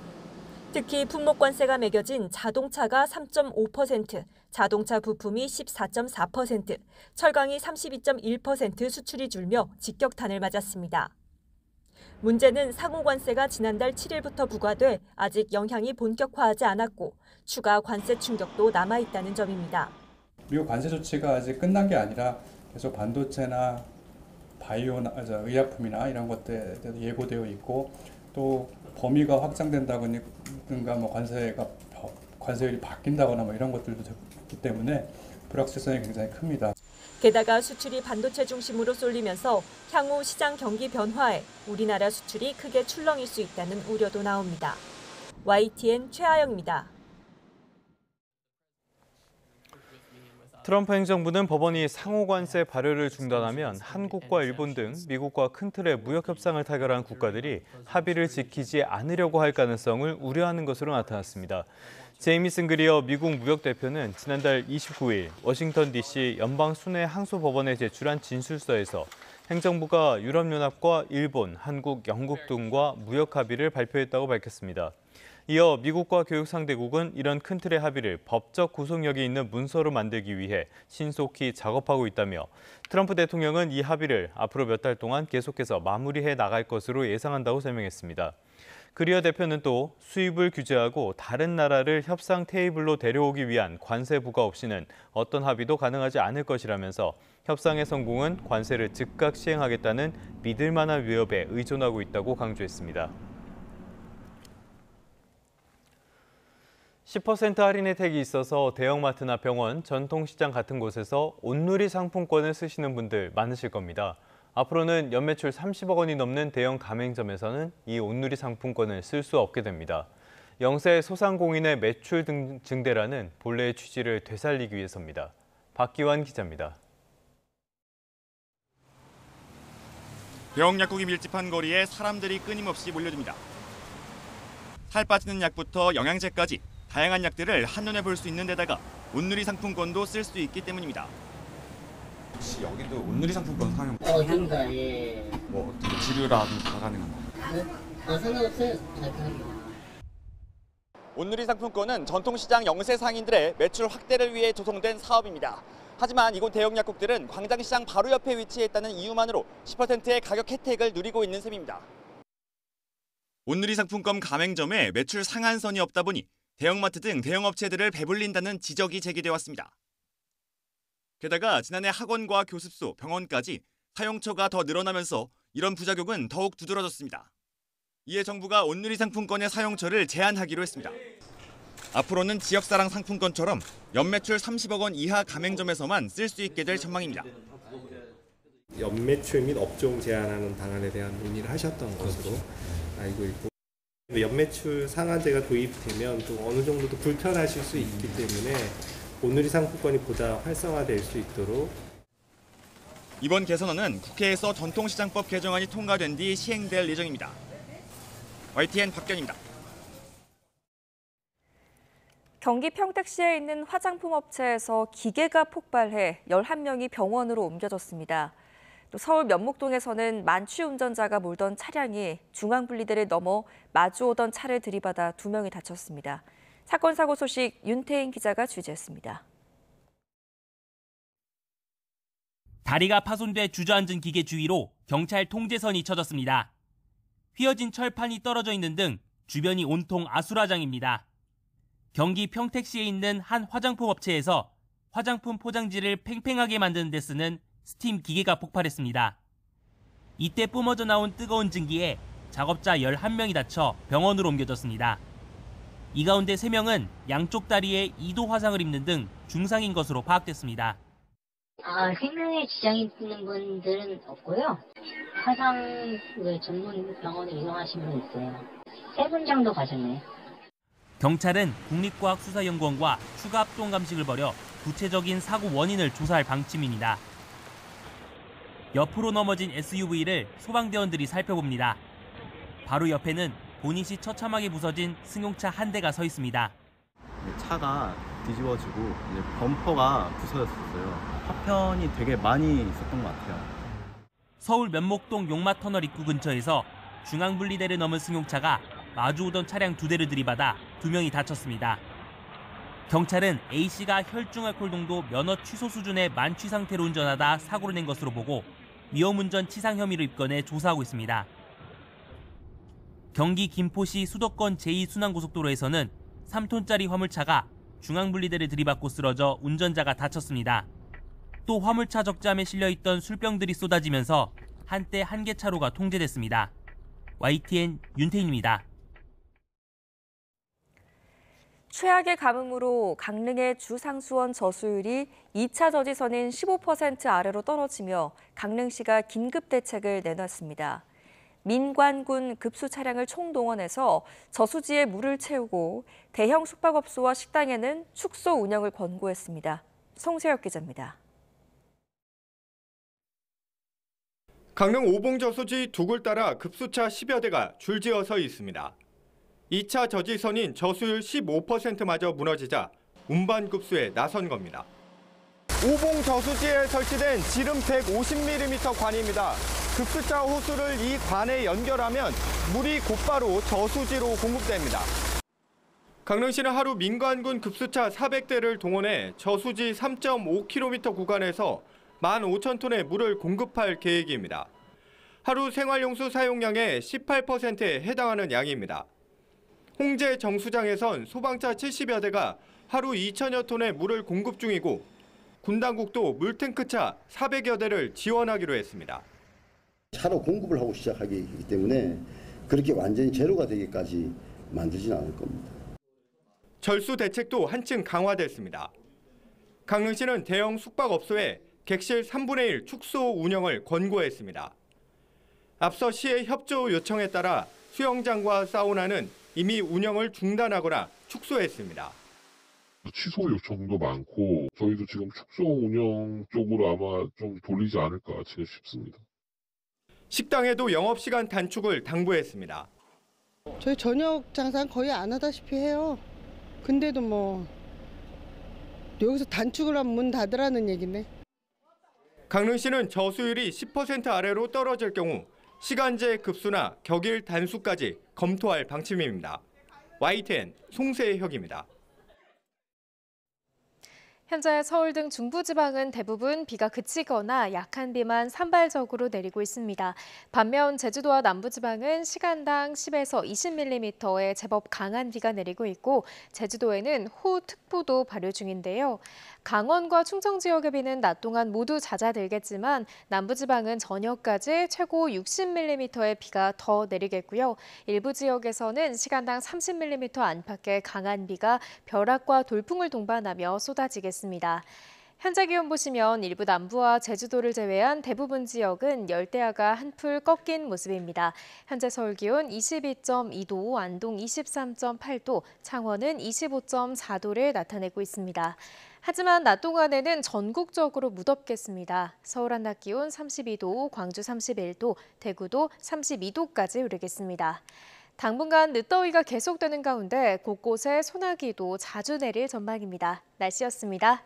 특히 품목관세가 매겨진 자동차가 3.5%, 자동차 부품이 14.4%, 철강이 32.1% 수출이 줄며 직격탄을 맞았습니다. 문제는 상호관세가 지난달 7일부터 부과돼 아직 영향이 본격화하지 않았고 추가 관세 충격도 남아있다는 점입니다. 미국 관세 조치가 아직 끝난 게 아니라 계속 반도체나 바이오나 의약품이나 이런 것들에 예고되어 있고 또 범위가 확장된다든가 뭐 관세율이 바뀐다거나 뭐 이런 것들도 있기 때문에 불확실성이 굉장히 큽니다. 게다가 수출이 반도체 중심으로 쏠리면서 향후 시장 경기 변화에 우리나라 수출이 크게 출렁일 수 있다는 우려도 나옵니다. YTN 최아영입니다. 트럼프 행정부는 법원이 상호관세 발효를 중단하면 한국과 일본 등 미국과 큰 틀의 무역 협상을 타결한 국가들이 합의를 지키지 않으려고 할 가능성을 우려하는 것으로 나타났습니다. 제이미슨 그리어 미국 무역대표는 지난달 29일 워싱턴 DC 연방순회항소법원에 제출한 진술서에서 행정부가 유럽연합과 일본, 한국, 영국 등과 무역 합의를 발표했다고 밝혔습니다. 이어 미국과 교육 상대국은 이런 큰 틀의 합의를 법적 구속력이 있는 문서로 만들기 위해 신속히 작업하고 있다며 트럼프 대통령은 이 합의를 앞으로 몇 달 동안 계속해서 마무리해 나갈 것으로 예상한다고 설명했습니다. 그리어 대표는 또 수입을 규제하고 다른 나라를 협상 테이블로 데려오기 위한 관세 부과 없이는 어떤 합의도 가능하지 않을 것이라면서 협상의 성공은 관세를 즉각 시행하겠다는 믿을 만한 위협에 의존하고 있다고 강조했습니다. 10% 할인 혜택이 있어서 대형마트나 병원, 전통시장 같은 곳에서 온누리 상품권을 쓰시는 분들 많으실 겁니다. 앞으로는 연매출 30억 원이 넘는 대형 가맹점에서는 이 온누리 상품권을 쓸 수 없게 됩니다. 영세 소상공인의 매출 증대라는 본래의 취지를 되살리기 위해서입니다. 박기환 기자입니다. 대형 약국이 밀집한 거리에 사람들이 끊임없이 몰려듭니다. 살 빠지는 약부터 영양제까지 다양한 약들을 한눈에 볼 수 있는 데다가 온누리 상품권도 쓸 수 있기 때문입니다. 혹시 여기도 온누리 상품권 사용? 그러니까 예. 뭐 어떻게 지류라든지 다 가능한가요? 상관없어요. 온누리 상품권은 전통시장 영세 상인들의 매출 확대를 위해 조성된 사업입니다. 하지만 이곳 대형 약국들은 광장시장 바로 옆에 위치했다는 이유만으로 10%의 가격 혜택을 누리고 있는 셈입니다. 온누리 상품권 가맹점에 매출 상한선이 없다 보니 대형마트 등 대형업체들을 배불린다는 지적이 제기돼 왔습니다. 게다가 지난해 학원과 교습소, 병원까지 사용처가 더 늘어나면서 이런 부작용은 더욱 두드러졌습니다. 이에 정부가 온누리 상품권의 사용처를 제한하기로 했습니다. 앞으로는 지역사랑 상품권처럼 연매출 30억 원 이하 가맹점에서만 쓸 수 있게 될 전망입니다. 연매출 및 업종 제한하는 방안에 대한 논의를 하셨던 것으로 알고 있고 연매출 상한제가 도입되면 또 어느 정도 또 불편하실 수 있기 때문에 온누리 상품권이 보다 활성화될 수 있도록 이번 개선안은 국회에서 전통시장법 개정안이 통과된 뒤 시행될 예정입니다. YTN 박견입니다. 경기 평택시에 있는 화장품 업체에서 기계가 폭발해 11명이 병원으로 옮겨졌습니다. 또 서울 면목동에서는 만취 운전자가 몰던 차량이 중앙분리대를 넘어 마주오던 차를 들이받아 2명이 다쳤습니다. 사건 사고 소식 윤태인 기자가 취재했습니다. 다리가 파손돼 주저앉은 기계 주위로 경찰 통제선이 쳐졌습니다. 휘어진 철판이 떨어져 있는 등 주변이 온통 아수라장입니다. 경기 평택시에 있는 한 화장품 업체에서 화장품 포장지를 팽팽하게 만드는 데 쓰는 스팀 기계가 폭발했습니다. 이때 뿜어져 나온 뜨거운 증기에 작업자 11명이 다쳐 병원으로 옮겨졌습니다. 이 가운데 3명은 양쪽 다리에 2도 화상을 입는 등 중상인 것으로 파악됐습니다. 생명에 지장이 있는 분들은 없고요. 화상 전문 병원에 이송하신 분 있어요. 3분 정도 가셨네요. 경찰은 국립과학수사연구원과 추가 합동 감식을 벌여 구체적인 사고 원인을 조사할 방침입니다. 옆으로 넘어진 SUV를 소방대원들이 살펴봅니다. 바로 옆에는 보닛이 처참하게 부서진 승용차 한 대가 서 있습니다. 차가 뒤집어지고 이제 범퍼가 부서졌었어요. 파편이 되게 많이 있었던 것 같아요. 서울 면목동 용마터널 입구 근처에서 중앙분리대를 넘은 승용차가 마주오던 차량 2대를 들이받아 2명이 다쳤습니다. 경찰은 A씨가 혈중알코올 농도 면허 취소 수준의 만취 상태로 운전하다 사고를 낸 것으로 보고 위험운전 치상 혐의로 입건해 조사하고 있습니다. 경기 김포시 수도권 제2순환고속도로에서는 3톤짜리 화물차가 중앙분리대를 들이받고 쓰러져 운전자가 다쳤습니다. 또 화물차 적잠에 실려있던 술병들이 쏟아지면서 한때 한 개 차로가 통제됐습니다. YTN 윤태인입니다. 최악의 가뭄으로 강릉의 주상수원 저수율이 2차 저지선인 15% 아래로 떨어지며 강릉시가 긴급 대책을 내놨습니다. 민관군 급수 차량을 총동원해서 저수지에 물을 채우고 대형 숙박업소와 식당에는 축소 운영을 권고했습니다. 송세혁 기자입니다. 강릉 오봉저수지 두 굴 따라 급수차 10여 대가 줄지어 서 있습니다. 2차 저지선인 저수율 15%마저 무너지자 운반급수에 나선 겁니다. 오봉저수지에 설치된 지름 150mm 관입니다. 급수차 호수를 이 관에 연결하면 물이 곧바로 저수지로 공급됩니다. 강릉시는 하루 민관군 급수차 400대를 동원해 저수지 3.5km 구간에서 15,000톤의 물을 공급할 계획입니다. 하루 생활용수 사용량의 18%에 해당하는 양입니다. 홍제 정수장에선 소방차 70여 대가 하루 2천여 톤의 물을 공급 중이고 군 당국도 물탱크차 400여 대를 지원하기로 했습니다. 차로 공급을 하고 시작하기 때문에 그렇게 완전히 제로가 되기까지 만들지는 않을 겁니다. 절수 대책도 한층 강화됐습니다. 강릉시는 대형 숙박업소에 객실 3분의 1 축소 운영을 권고했습니다. 앞서 시의 협조 요청에 따라 수영장과 사우나는 이미 운영을 중단하거나 축소했습니다. 취소 요청도 많고 저희도 지금 축소 운영 쪽으로 아마 좀 돌리지 않을까 싶습니다. 식당에도 영업시간 단축을 당부했습니다. 저희 저녁 장사는 거의 안 하다시피 해요. 근데도 뭐 여기서 단축을 하면 문 닫으라는 얘기네. 강릉시는 저수율이 10% 아래로 떨어질 경우 시간제 급수나 격일 단수까지 검토할 방침입니다. YTN 송세혁입니다. 현재 서울 등 중부지방은 대부분 비가 그치거나 약한 비만 산발적으로 내리고 있습니다. 반면 제주도와 남부지방은 시간당 10에서 20mm의 제법 강한 비가 내리고 있고 제주도에는 호우특보도 발효 중인데요. 강원과 충청 지역의 비는 낮 동안 모두 잦아들겠지만 남부지방은 저녁까지 최고 60mm의 비가 더 내리겠고요. 일부 지역에서는 시간당 30mm 안팎의 강한 비가 벼락과 돌풍을 동반하며 쏟아지겠습니다. 현재 기온 보시면 일부 남부와 제주도를 제외한 대부분 지역은 열대야가 한풀 꺾인 모습입니다. 현재 서울 기온 22.2도, 안동 23.8도, 창원은 25.4도를 나타내고 있습니다. 하지만 낮 동안에는 전국적으로 무덥겠습니다. 서울 한낮 기온 32도, 광주 31도, 대구도 32도까지 오르겠습니다. 당분간 늦더위가 계속되는 가운데 곳곳에 소나기도 자주 내릴 전망입니다. 날씨였습니다.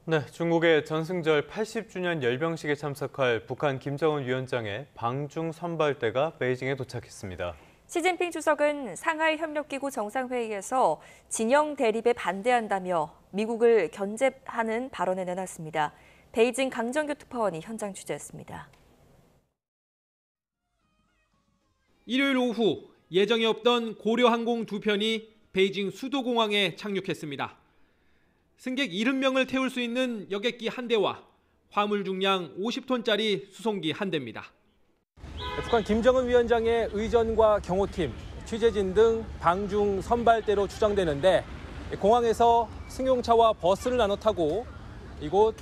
네, 중국의 전승절 80주년 열병식에 참석할 북한 김정은 위원장의 방중 선발대가 베이징에 도착했습니다. 시진핑 주석은 상하이 협력기구 정상회의에서 진영 대립에 반대한다며 미국을 견제하는 발언을 내놨습니다. 베이징 강정규 특파원이 현장 취재했습니다. 일요일 오후 예정이 없던 고려항공 2편이 베이징 수도공항에 착륙했습니다. 승객 70명을 태울 수 있는 여객기 1대와 화물 중량 50톤짜리 수송기 1대입니다. 북한 김정은 위원장의 의전과 경호팀, 취재진 등 방중 선발대로 추정되는데 공항에서 승용차와 버스를 나눠 타고 이곳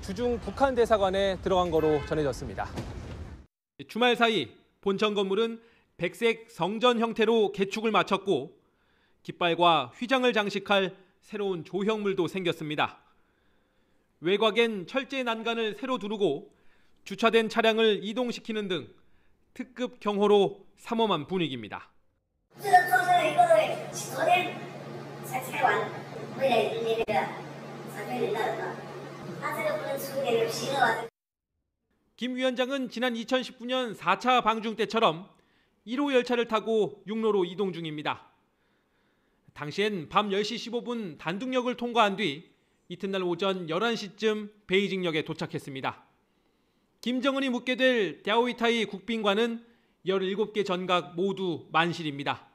주중 북한 대사관에 들어간 거로 전해졌습니다. 주말 사이 본청 건물은 백색 성전 형태로 개축을 마쳤고 깃발과 휘장을 장식할 새로운 조형물도 생겼습니다. 외곽엔 철제 난간을 새로 두르고 주차된 차량을 이동시키는 등 특급 경호로 삼엄한 분위기입니다. 김 위원장은 지난 2019년 4차 방중 때처럼 1호 열차를 타고 육로로 이동 중입니다. 당시엔 밤 10시 15분 단둥역을 통과한 뒤 이튿날 오전 11시쯤 베이징역에 도착했습니다. 김정은이 묵게 될 랴오이타이 국빈관은 17개 전각 모두 만실입니다.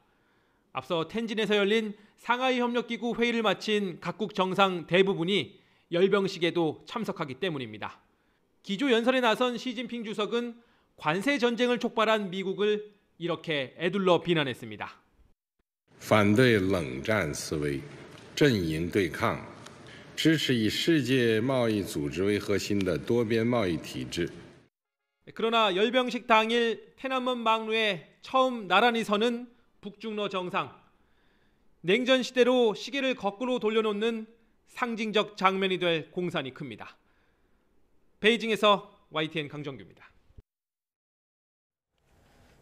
앞서 텐진에서 열린 상하이 협력기구 회의를 마친 각국 정상 대부분이 열병식에도 참석하기 때문입니다. 기조 연설에 나선 시진핑 주석은 관세 전쟁을 촉발한 미국을 이렇게 애둘러 비난했습니다. 反对冷战思维，阵营对抗，支持以世界贸易组织为核心的多边贸易体制。 그러나 열병식 당일天安门 망루에 처음 나란히 서는 북중러 정상. 냉전 시대로 시계를 거꾸로 돌려놓는 상징적 장면이 될 공산이 큽니다. 베이징에서 YTN 강정규입니다.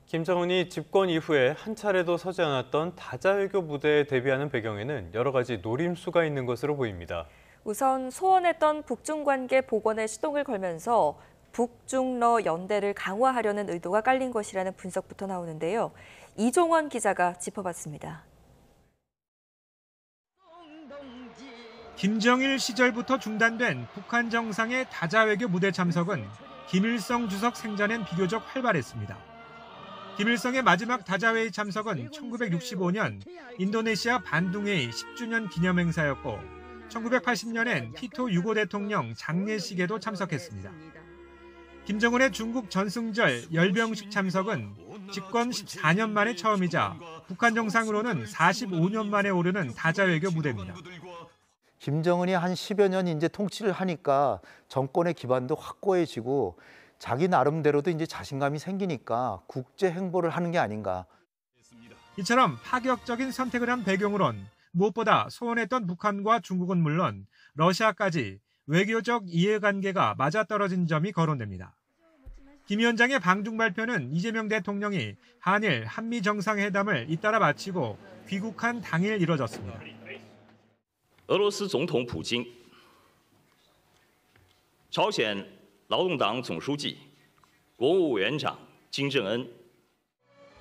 김정은이 집권 이후에 한 차례도 서지 않았던 다자외교 무대에 데뷔하는 배경에는 여러 가지 노림수가 있는 것으로 보입니다. 우선 소원했던 북중 관계 복원에 시동을 걸면서 북중러 연대를 강화하려는 의도가 깔린 것이라는 분석부터 나오는데요. 이종원 기자가 짚어봤습니다. 김정일 시절부터 중단된 북한 정상의 다자외교 무대 참석은 김일성 주석 생전엔 비교적 활발했습니다. 김일성의 마지막 다자회의 참석은 1965년 인도네시아 반둥회의 10주년 기념행사였고 1980년엔 티토 유고 대통령 장례식에도 참석했습니다. 김정은의 중국 전승절 열병식 참석은 집권 14년 만에 처음이자 북한 정상으로는 45년 만에 오르는 다자외교 무대입니다. 김정은이 한 10여 년 이제 통치를 하니까 정권의 기반도 확고해지고 자기 나름대로도 이제 자신감이 생기니까 국제 행보를 하는 게 아닌가. 이처럼 파격적인 선택을 한 배경으론 무엇보다 소원했던 북한과 중국은 물론 러시아까지 외교적 이해관계가 맞아떨어진 점이 거론됩니다. 김 위원장의 방중 발표는 이재명 대통령이 한일 한미 정상회담을 잇따라 마치고 귀국한 당일 이뤄졌습니다. 俄罗斯总统普京、朝鲜劳动党总书记、国务委员长金正恩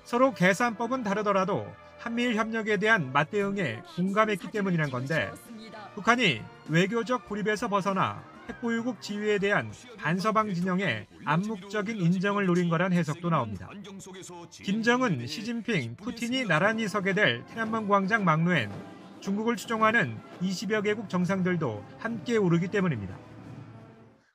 서로 계산법은 다르더라도 한미일 협력에 대한 맞대응에 공감했기 때문이란 건데 북한이 외교적 고립에서 벗어나 핵보유국 지위에 대한 반서방 진영의 암묵적인 인정을 노린 거란 해석도 나옵니다. 김정은, 시진핑, 푸틴이 나란히 서게 될天安门 광장 망루엔 중국을 추종하는 20여 개국 정상들도 함께 오르기 때문입니다.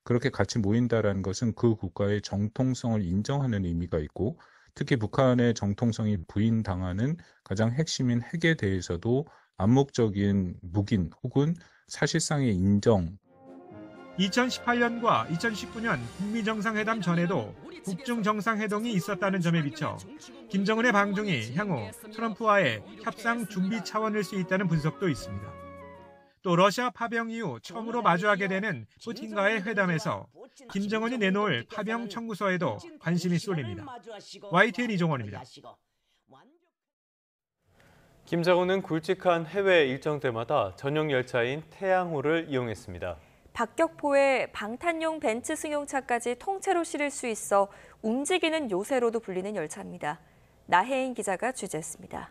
그렇게 같이 모인다라는 것은 그 국가의 정통성을 인정하는 의미가 있고 특히 북한의 정통성이 부인당하는 가장 핵심인 핵에 대해서도 암묵적인 묵인 혹은 사실상의 인정. 2018년과 2019년 북미 정상회담 전에도 북중 정상회동이 있었다는 점에 비춰 김정은의 방중이 향후 트럼프와의 협상 준비 차원일 수 있다는 분석도 있습니다. 또 러시아 파병 이후 처음으로 마주하게 되는 푸틴과의 회담에서 김정은이 내놓을 파병 청구서에도 관심이 쏠립니다. YTN 이종원입니다. 김정은은 굵직한 해외 일정 때마다 전용 열차인 태양호를 이용했습니다. 박격포에 방탄용 벤츠 승용차까지 통째로 실을 수 있어 움직이는 요새로도 불리는 열차입니다. 나혜인 기자가 취재했습니다.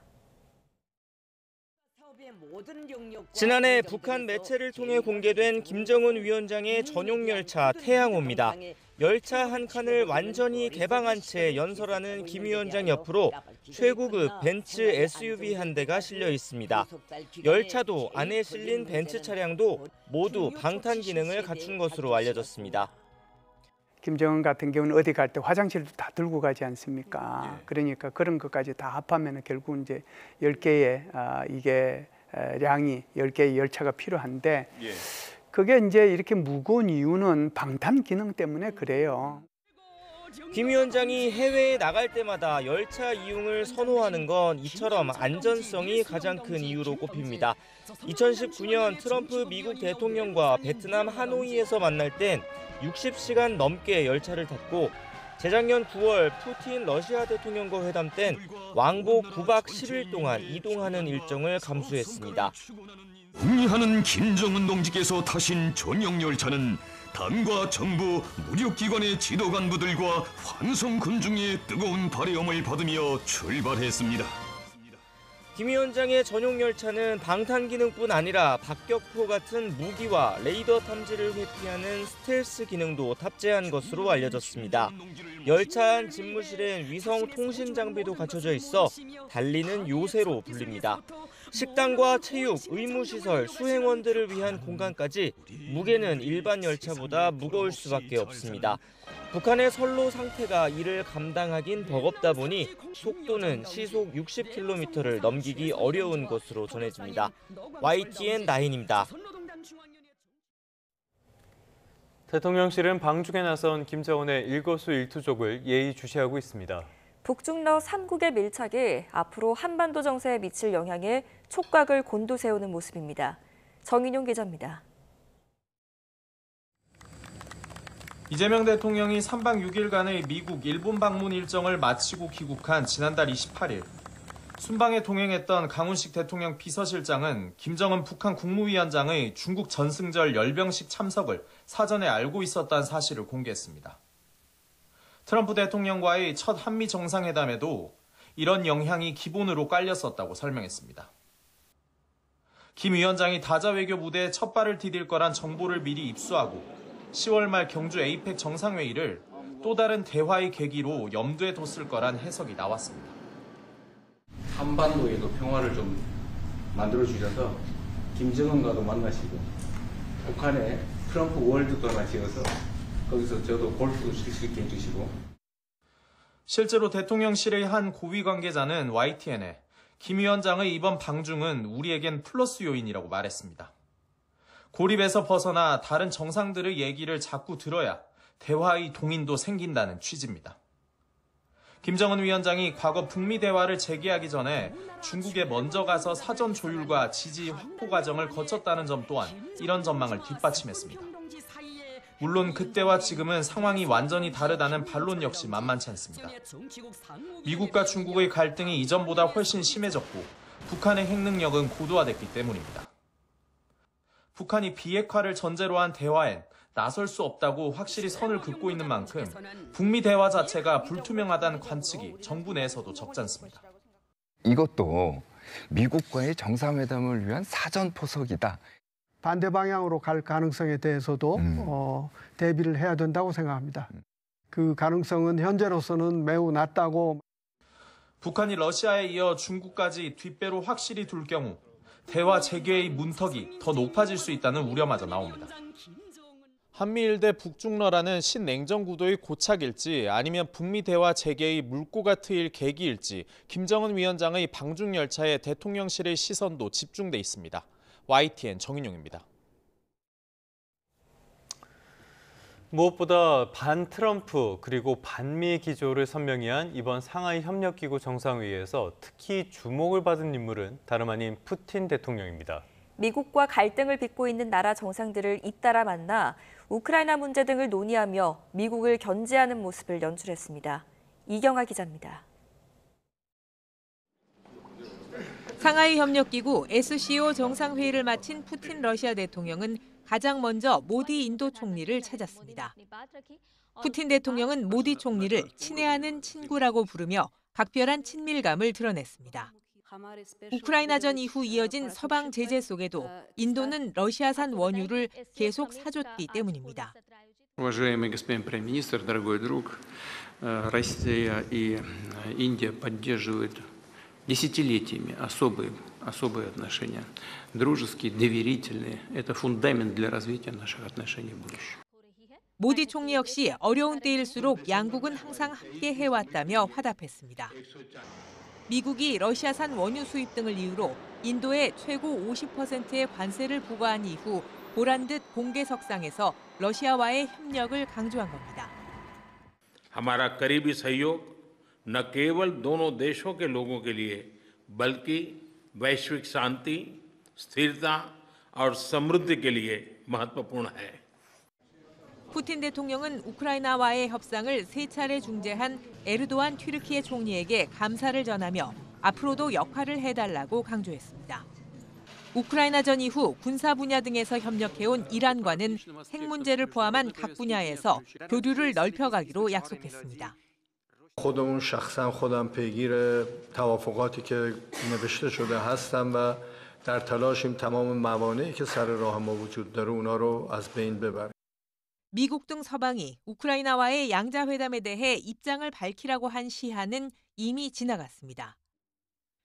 지난해 북한 매체를 통해 공개된 김정은 위원장의 전용 열차 태양호입니다. 열차 한 칸을 완전히 개방한 채 연설하는 김 위원장 옆으로 최고급 벤츠 SUV 한 대가 실려 있습니다. 열차도 안에 실린 벤츠 차량도 모두 방탄 기능을 갖춘 것으로 알려졌습니다. 김정은 같은 경우는 어디 갈 때 화장실도 다 들고 가지 않습니까? 그러니까 그런 것까지 다 합하면 결국 이제 10개의 이게 량이 10개의 열차가 필요한데 그게 이제 이렇게 무거운 이유는 방탄 기능 때문에 그래요. 김 위원장이 해외에 나갈 때마다 열차 이용을 선호하는 건 이처럼 안전성이 가장 큰 이유로 꼽힙니다. 2019년 트럼프 미국 대통령과 베트남 하노이에서 만날 땐 60시간 넘게 열차를 탔고 재작년 9월 푸틴 러시아 대통령과 회담 땐 왕복 9박 10일 동안 이동하는 일정을 감수했습니다. 승리하는 김정은 동지께서 타신 전용 열차는 당과 정부, 무력기관의 지도 간부들과 환성 군중의 뜨거운 발해움을 받으며 출발했습니다. 김 위원장의 전용 열차는 방탄 기능뿐 아니라 박격포 같은 무기와 레이더 탐지를 회피하는 스텔스 기능도 탑재한 것으로 알려졌습니다. 열차 안 집무실엔 위성 통신 장비도 갖춰져 있어 달리는 요새로 불립니다. 식당과 체육, 의무시설, 수행원들을 위한 공간까지 무게는 일반 열차보다 무거울 수밖에 없습니다. 북한의 선로 상태가 이를 감당하긴 버겁다 보니 속도는 시속 60km를 넘기기 어려운 것으로 전해집니다. YTN9입니다. 대통령실은 방중에 나선 김정은의 일거수일투족을 예의주시하고 있습니다. 북중러 3국의 밀착이 앞으로 한반도 정세에 미칠 영향에 촉각을 곤두세우는 모습입니다. 정인용 기자입니다. 이재명 대통령이 3박 6일간의 미국, 일본 방문 일정을 마치고 귀국한 지난달 28일. 순방에 동행했던 강훈식 대통령 비서실장은 김정은 북한 국무위원장의 중국 전승절 열병식 참석을 사전에 알고 있었다는 사실을 공개했습니다. 트럼프 대통령과의 첫 한미 정상회담에도 이런 영향이 기본으로 깔렸었다고 설명했습니다. 김 위원장이 다자 외교 무대에 첫 발을 디딜 거란 정보를 미리 입수하고 10월 말 경주 에이펙 정상회의를 또 다른 대화의 계기로 염두에 뒀을 거란 해석이 나왔습니다. 한반도에도 평화를 좀 만들어주셔서 김정은과도 만나시고 북한에 트럼프 월드도 하나 지어서 거기서 저도 골프도 칠 수 있게 해주시고. 실제로 대통령실의 한 고위 관계자는 YTN에 김 위원장의 이번 방중은 우리에겐 플러스 요인이라고 말했습니다. 고립에서 벗어나 다른 정상들의 얘기를 자꾸 들어야 대화의 동인도 생긴다는 취지입니다. 김정은 위원장이 과거 북미 대화를 재개하기 전에 중국에 먼저 가서 사전 조율과 지지 확보 과정을 거쳤다는 점 또한 이런 전망을 뒷받침했습니다. 물론 그때와 지금은 상황이 완전히 다르다는 반론 역시 만만치 않습니다. 미국과 중국의 갈등이 이전보다 훨씬 심해졌고 북한의 핵능력은 고도화됐기 때문입니다. 북한이 비핵화를 전제로 한 대화엔 나설 수 없다고 확실히 선을 긋고 있는 만큼 북미 대화 자체가 불투명하다는 관측이 정부 내에서도 적지 않습니다. 이것도 미국과의 정상회담을 위한 사전 포석이다. 반대 방향으로 갈 가능성에 대해서도 대비를 해야 된다고 생각합니다. 그 가능성은 현재로서는 매우 낮다고. 북한이 러시아에 이어 중국까지 뒷배로 확실히 둘 경우 대화 재개의 문턱이 더 높아질 수 있다는 우려마저 나옵니다. 한미일 대 북중러라는 신냉전 구도의 고착일지 아니면 북미 대화 재개의 물꼬가 트일 계기일지 김정은 위원장의 방중 열차에 대통령실의 시선도 집중돼 있습니다. YTN 정인용입니다. 무엇보다 반트럼프 그리고 반미 기조를 선명히 한 이번 상하이 협력기구 정상회의에서 특히 주목을 받은 인물은 다름 아닌 푸틴 대통령입니다. 미국과 갈등을 빚고 있는 나라 정상들을 잇따라 만나 우크라이나 문제 등을 논의하며 미국을 견제하는 모습을 연출했습니다. 이경아 기자입니다. 상하이 협력기구 SCO 정상회의를 마친 푸틴 러시아 대통령은 가장 먼저 모디 인도 총리를 찾았습니다. 푸틴 대통령은 모디 총리를 친애하는 친구라고 부르며 각별한 친밀감을 드러냈습니다. 우크라이나전 이후 이어진 서방 제재 속에도 인도는 러시아산 원유를 계속 사줬기 때문입니다. Уважаемый господин премьер-министр, дорогой друг, Россия и Индия поддерживают десятилетиями особые отношения, дружеские, доверительные. Это фундамент для развития наших отношений в будущем. 모디 총리 역시 어려운 때일수록 양국은 항상 함께 해왔다며 화답했습니다. 미국이 러시아산 원유 수입 등을 이유로 인도에 최고 50%의 관세를 부과한 이후 보란 듯 공개석상에서 러시아와의 협력을 강조한 겁니다. हमारा करीबी सहयोग न केवल दोनों देशों के लोगों के लिए बल्कि वैश्विक शांति, स्थिरता और समृद्धि के लिए महत्वपूर्ण है. 푸틴 대통령은 우크라이나와의 협상을 3차례 중재한 에르도안 튀르키예 총리에게 감사를 전하며 앞으로도 역할을 해달라고 강조했습니다. 우크라이나전 이후 군사 분야 등에서 협력해온 이란과는 핵 문제를 포함한 각 분야에서 교류를 넓혀가기로 약속했습니다. خودمون شخصا خودم پیگیر توافقاتی که نوشته شده هستم و در تلاشیم تمام موانعی که سر راه ما وجود داره اونا رو از بین ببریم. 미국 등 서방이 우크라이나와의 양자회담에 대해 입장을 밝히라고 한 시한은 이미 지나갔습니다.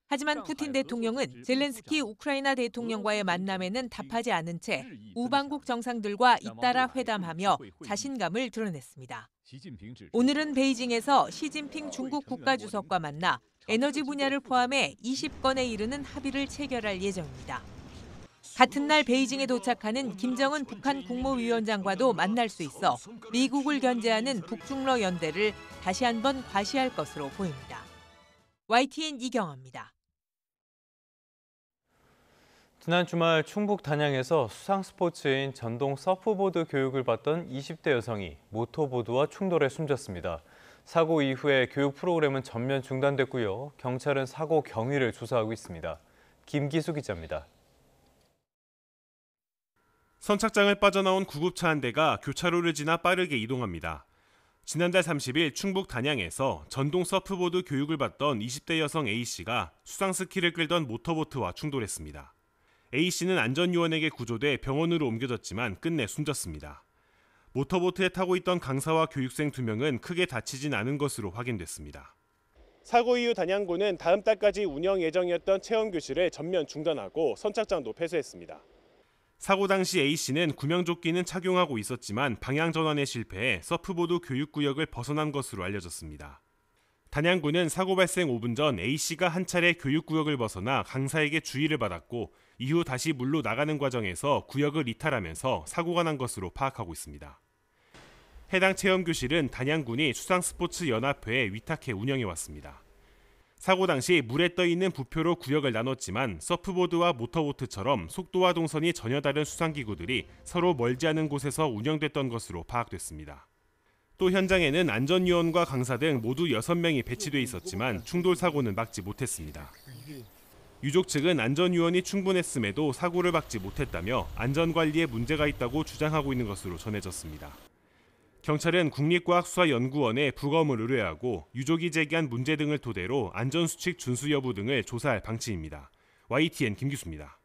하지만 푸틴 대통령은 젤렌스키 우크라이나 대통령과의 만남에는 답하지 않은 채 우방국 정상들과 잇따라 회담하며 자신감을 드러냈습니다. 오늘은 베이징에서 시진핑 중국 국가주석과 만나 에너지 분야를 포함해 20건에 이르는 합의를 체결할 예정입니다. 같은 날 베이징에 도착하는 김정은 북한 국무위원장과도 만날 수 있어 미국을 견제하는 북중러 연대를 다시 한번 과시할 것으로 보입니다. YTN 이경아입니다. 지난 주말 충북 단양에서 수상 스포츠인 전동 서프보드 교육을 받던 20대 여성이 모터보드와 충돌해 숨졌습니다. 사고 이후에 교육 프로그램은 전면 중단됐고요. 경찰은 사고 경위를 조사하고 있습니다. 김기수 기자입니다. 선착장을 빠져나온 구급차 한 대가 교차로를 지나 빠르게 이동합니다. 지난달 30일 충북 단양에서 전동 서프보드 교육을 받던 20대 여성 A씨가 수상 스키를 끌던 모터보트와 충돌했습니다. A씨는 안전요원에게 구조돼 병원으로 옮겨졌지만 끝내 숨졌습니다. 모터보트에 타고 있던 강사와 교육생 2명은 크게 다치진 않은 것으로 확인됐습니다. 사고 이후 단양구는 다음 달까지 운영 예정이었던 체험교실을 전면 중단하고 선착장도 폐쇄했습니다. 사고 당시 A씨는 구명조끼는 착용하고 있었지만 방향 전환에 실패해 서프보드 교육구역을 벗어난 것으로 알려졌습니다. 단양구는 사고 발생 5분 전 A씨가 한 차례 교육구역을 벗어나 강사에게 주의를 받았고 이후 다시 물로 나가는 과정에서 구역을 이탈하면서 사고가 난 것으로 파악하고 있습니다. 해당 체험교실은 단양군이 수상스포츠연합회에 위탁해 운영해왔습니다. 사고 당시 물에 떠있는 부표로 구역을 나눴지만 서프보드와 모터보트처럼 속도와 동선이 전혀 다른 수상기구들이 서로 멀지 않은 곳에서 운영됐던 것으로 파악됐습니다. 또 현장에는 안전요원과 강사 등 모두 6명이 배치돼 있었지만 충돌 사고는 막지 못했습니다. 유족 측은 안전요원이 충분했음에도 사고를 막지 못했다며 안전관리에 문제가 있다고 주장하고 있는 것으로 전해졌습니다. 경찰은 국립과학수사연구원에 부검을 의뢰하고 유족이 제기한 문제 등을 토대로 안전수칙 준수 여부 등을 조사할 방침입니다. YTN 김기수입니다.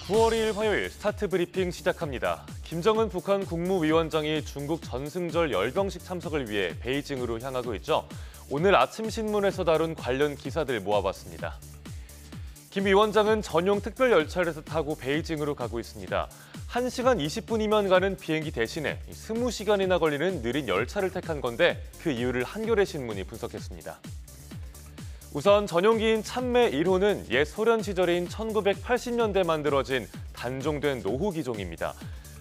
(9월 2일) 화요일 스타트 브리핑 시작합니다. 김정은 북한 국무위원장이 중국 전승절 열병식 참석을 위해 베이징으로 향하고 있죠. 오늘 아침 신문에서 다룬 관련 기사들 모아봤습니다. 김 위원장은 전용 특별 열차를 타고 베이징으로 가고 있습니다. 1시간 20분이면 가는 비행기 대신에 20시간이나 걸리는 느린 열차를 택한 건데 그 이유를 한겨레 신문이 분석했습니다. 우선 전용기인 참매 1호는 옛 소련 시절인 1980년대 만들어진 단종된 노후 기종입니다.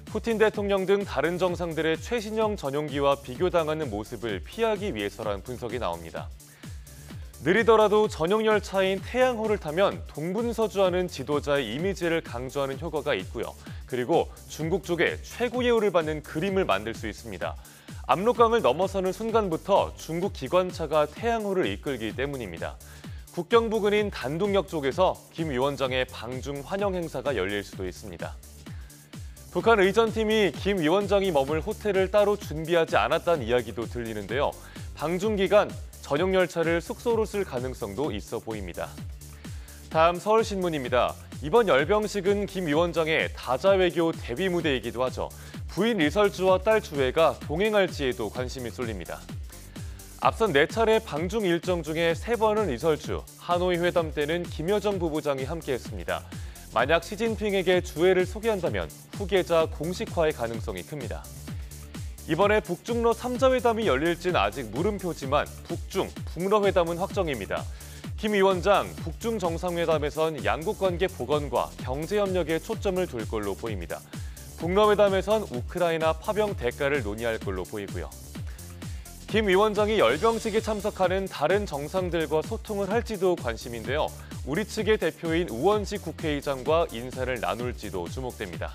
푸틴 대통령 등 다른 정상들의 최신형 전용기와 비교당하는 모습을 피하기 위해서라는 분석이 나옵니다. 느리더라도 전용 열차인 태양호를 타면 동분서주하는 지도자의 이미지를 강조하는 효과가 있고요. 그리고 중국 쪽에 최고예우를 받는 그림을 만들 수 있습니다. 압록강을 넘어서는 순간부터 중국 기관차가 태양호를 이끌기 때문입니다. 국경 부근인 단둥역 쪽에서 김 위원장의 방중 환영 행사가 열릴 수도 있습니다. 북한 의전팀이 김 위원장이 머물 호텔을 따로 준비하지 않았다는 이야기도 들리는데요. 방중 기간 전용 열차를 숙소로 쓸 가능성도 있어 보입니다. 다음 서울신문입니다. 이번 열병식은 김 위원장의 다자외교 데뷔 무대이기도 하죠. 부인 이설주와 딸 주애가 동행할지에도 관심이 쏠립니다. 앞선 4차례 방중 일정 중에 3번은 이설주, 하노이 회담 때는 김여정 부부장이 함께했습니다. 만약 시진핑에게 주회를 소개한다면 후계자 공식화의 가능성이 큽니다. 이번에 북중러 3자 회담이 열릴지는 아직 물음표지만 북러 회담은 확정입니다. 김 위원장, 북중 정상회담에선 양국 관계 복원과 경제 협력에 초점을 둘 걸로 보입니다. 북러 회담에선 우크라이나 파병 대가를 논의할 걸로 보이고요. 김 위원장이 열병식에 참석하는 다른 정상들과 소통을 할지도 관심인데요. 우리 측의 대표인 우원식 국회의장과 인사를 나눌지도 주목됩니다.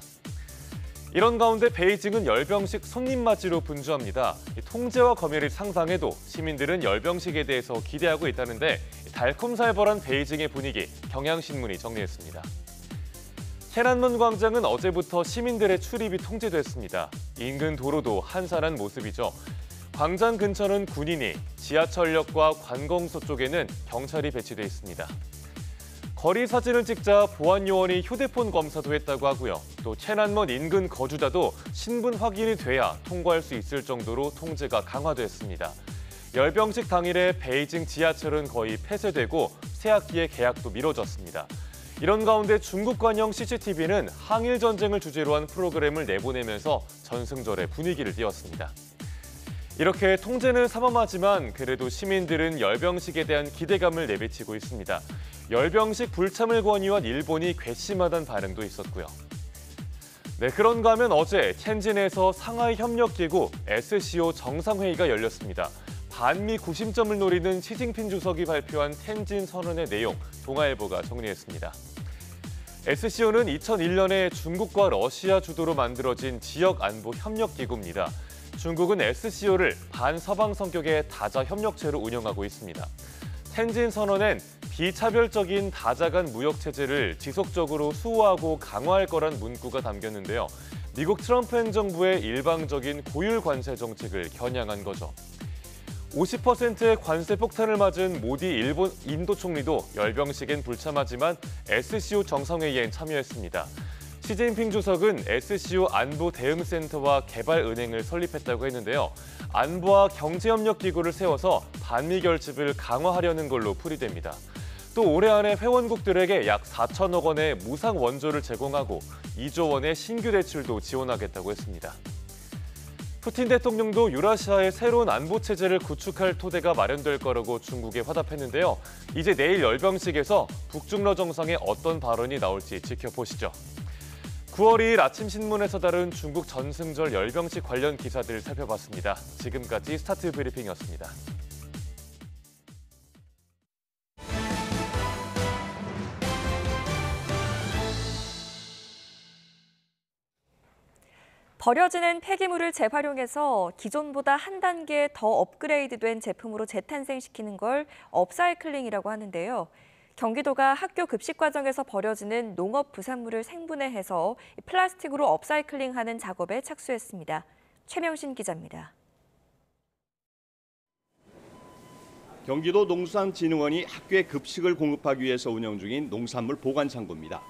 이런 가운데 베이징은 열병식 손님맞이로 분주합니다. 통제와 검열이 상상해도 시민들은 열병식에 대해서 기대하고 있다는데 달콤살벌한 베이징의 분위기, 경향신문이 정리했습니다.天安문 광장은 어제부터 시민들의 출입이 통제됐습니다. 인근 도로도 한산한 모습이죠. 광장 근처는 군인이, 지하철역과 관공서 쪽에는 경찰이 배치돼 있습니다. 거리 사진을 찍자 보안 요원이 휴대폰 검사도 했다고 하고요. 또天安문 인근 거주자도 신분 확인이 돼야 통과할 수 있을 정도로 통제가 강화됐습니다. 열병식 당일에 베이징 지하철은 거의 폐쇄되고 새 학기의 개학도 미뤄졌습니다. 이런 가운데 중국 관영 CCTV는 항일 전쟁을 주제로 한 프로그램을 내보내면서 전승절의 분위기를 띄웠습니다. 이렇게 통제는 삼엄하지만 그래도 시민들은 열병식에 대한 기대감을 내비치고 있습니다. 열병식 불참을 권유한 일본이 괘씸하다는 반응도 있었고요. 네, 그런가 하면 어제 텐진에서 상하이 협력기구 SCO 정상회의가 열렸습니다. 반미 구심점을 노리는 시진핑 주석이 발표한 텐진 선언의 내용, 동아일보가 정리했습니다. SCO는 2001년에 중국과 러시아 주도로 만들어진 지역 안보 협력기구입니다. 중국은 SCO를 반서방 성격의 다자 협력체로 운영하고 있습니다. 텐진 선언엔 비차별적인 다자 간 무역 체제를 지속적으로 수호하고 강화할 거란 문구가 담겼는데요. 미국 트럼프 행정부의 일방적인 고율 관세 정책을 겨냥한 거죠. 50%의 관세 폭탄을 맞은 모디 인도 총리도 열병식엔 불참하지만 SCO 정상회의엔 참여했습니다. 시진핑 주석은 SCO 안보 대응센터와 개발은행을 설립했다고 했는데요. 안보와 경제협력기구를 세워서 반미 결집을 강화하려는 걸로 풀이됩니다. 또 올해 안에 회원국들에게 약 4천억 원의 무상 원조를 제공하고 2조 원의 신규 대출도 지원하겠다고 했습니다. 푸틴 대통령도 유라시아의 새로운 안보 체제를 구축할 토대가 마련될 거라고 중국에 화답했는데요. 이제 내일 열병식에서 북중러 정상에 어떤 발언이 나올지 지켜보시죠. 9월 2일 아침 신문에서 다룬 중국 전승절 열병식 관련 기사들 살펴봤습니다. 지금까지 스타트 브리핑이었습니다. 버려지는 폐기물을 재활용해서 기존보다 한 단계 더 업그레이드된 제품으로 재탄생시키는 걸 업사이클링이라고 하는데요. 경기도가 학교 급식 과정에서 버려지는 농업 부산물을 생분해해서 플라스틱으로 업사이클링하는 작업에 착수했습니다. 최명신 기자입니다. 경기도 농수산진흥원이 학교에 급식을 공급하기 위해서 운영 중인 농산물 보관창고입니다.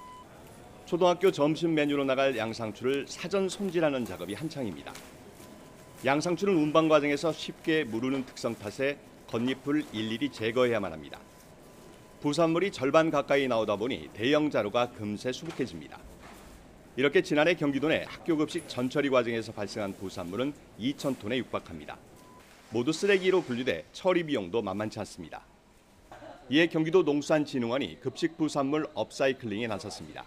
초등학교 점심 메뉴로 나갈 양상추를 사전 손질하는 작업이 한창입니다. 양상추는 운반 과정에서 쉽게 무르는 특성 탓에 겉잎을 일일이 제거해야만 합니다. 부산물이 절반 가까이 나오다 보니 대형 자루가 금세 수북해집니다. 이렇게 지난해 경기도 내 학교 급식 전처리 과정에서 발생한 부산물은 2,000톤에 육박합니다. 모두 쓰레기로 분류돼 처리 비용도 만만치 않습니다. 이에 경기도 농수산진흥원이 급식 부산물 업사이클링에 나섰습니다.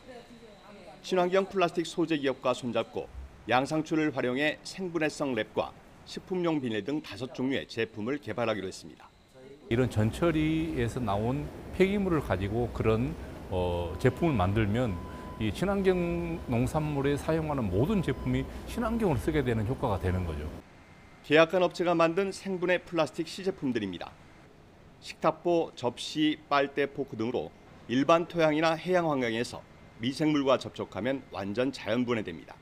친환경 플라스틱 소재 기업과 손잡고 양상추를 활용해 생분해성 랩과 식품용 비닐 등 5종류의 제품을 개발하기로 했습니다. 이런 전처리에서 나온 폐기물을 가지고 그런 제품을 만들면 이 친환경 농산물에 사용하는 모든 제품이 친환경을 쓰게 되는 효과가 되는 거죠. 계약한 업체가 만든 생분해 플라스틱 시제품들입니다. 식탁보, 접시, 빨대, 포크 등으로 일반 토양이나 해양 환경에서 미생물과 접촉하면 완전 자연분해됩니다.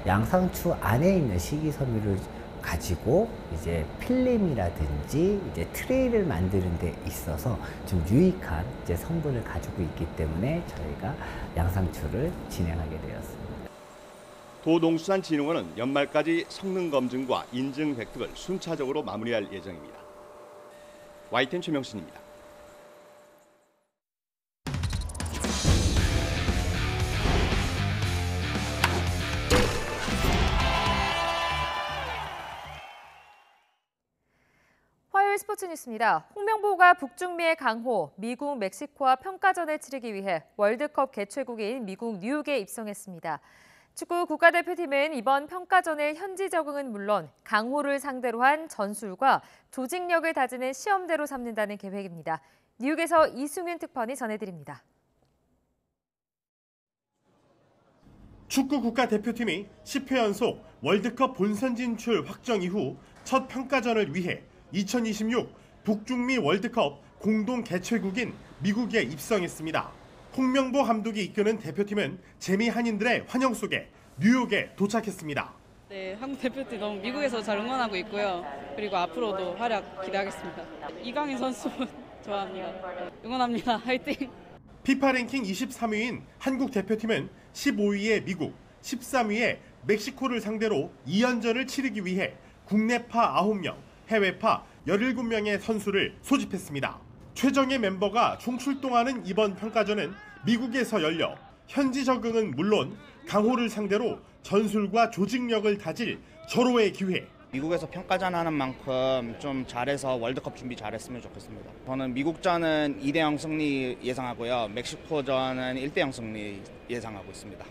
양상추 안에 있는 식이섬유를 가지고 이제 필름이라든지 이제 트레이를 만드는 데 있어서 좀 유익한 이제 성분을 가지고 있기 때문에 저희가 양상추를 진행하게 되었습니다. 도농수산진흥원은 연말까지 성능 검증과 인증 획득을 순차적으로 마무리할 예정입니다. YTN 최명신입니다. 토요일 스포츠 뉴스입니다. 홍명보가 북중미의 강호, 미국 멕시코와 평가전을 치르기 위해 월드컵 개최국인 미국 뉴욕에 입성했습니다. 축구 국가대표팀은 이번 평가전의 현지 적응은 물론 강호를 상대로 한 전술과 조직력을 다지는 시험대로 삼는다는 계획입니다. 뉴욕에서 이승윤 특파원이 전해드립니다. 축구 국가대표팀이 10회 연속 월드컵 본선 진출 확정 이후 첫 평가전을 위해 2026 북중미 월드컵 공동 개최국인 미국에 입성했습니다. 홍명보 감독이 이끄는 대표팀은 재미 한인들의 환영 속에 뉴욕에 도착했습니다. 네, 한국 대표팀 너무 미국에서 잘 응원하고 있고요. 그리고 앞으로도 활약 기대하겠습니다. 이강인 선수 좋아합니다. 응원합니다. 화이팅! 피파 랭킹 23위인 한국 대표팀은 15위의 미국, 13위의 멕시코를 상대로 2연전을 치르기 위해 국내파 9명, 해외파 17명의 선수를 소집했습니다. 최정예 멤버가 총출동하는 이번 평가전은 미국에서 열려 현지 적응은 물론 강호를 상대로 전술과 조직력을 다질 절호의 기회. 미국에서 평가전 하는 만큼 좀 잘해서 월드컵 준비 잘했으면 좋겠습니다. 저는 미국전은 2대0 승리 예상하고요. 멕시코전은 1대0 승리 예상하고 있습니다.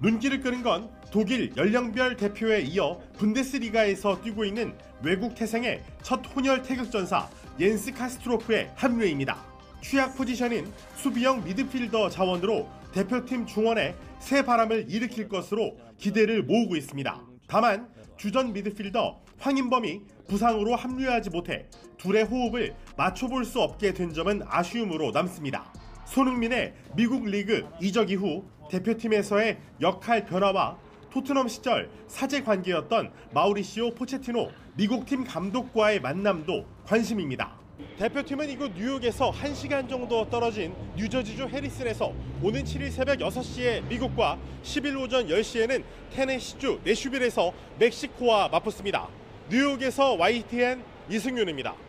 눈길을 끄는 건 독일 연령별 대표에 이어 분데스리가에서 뛰고 있는 외국 태생의 첫 혼혈 태극전사 옌스 카스트로프의 합류입니다. 취약 포지션인 수비형 미드필더 자원으로 대표팀 중원에 새 바람을 일으킬 것으로 기대를 모으고 있습니다. 다만 주전 미드필더 황인범이 부상으로 합류하지 못해 둘의 호흡을 맞춰볼 수 없게 된 점은 아쉬움으로 남습니다. 손흥민의 미국 리그 이적 이후 대표팀에서의 역할 변화와 토트넘 시절 사제 관계였던 마우리시오 포체티노 미국팀 감독과의 만남도 관심입니다. 대표팀은 이곳 뉴욕에서 1시간 정도 떨어진 뉴저지주 해리슨에서 오는 7일 새벽 6시에 미국과 10일 오전 10시에는 테네시주 내슈빌에서 멕시코와 맞붙습니다. 뉴욕에서 YTN 이승윤입니다.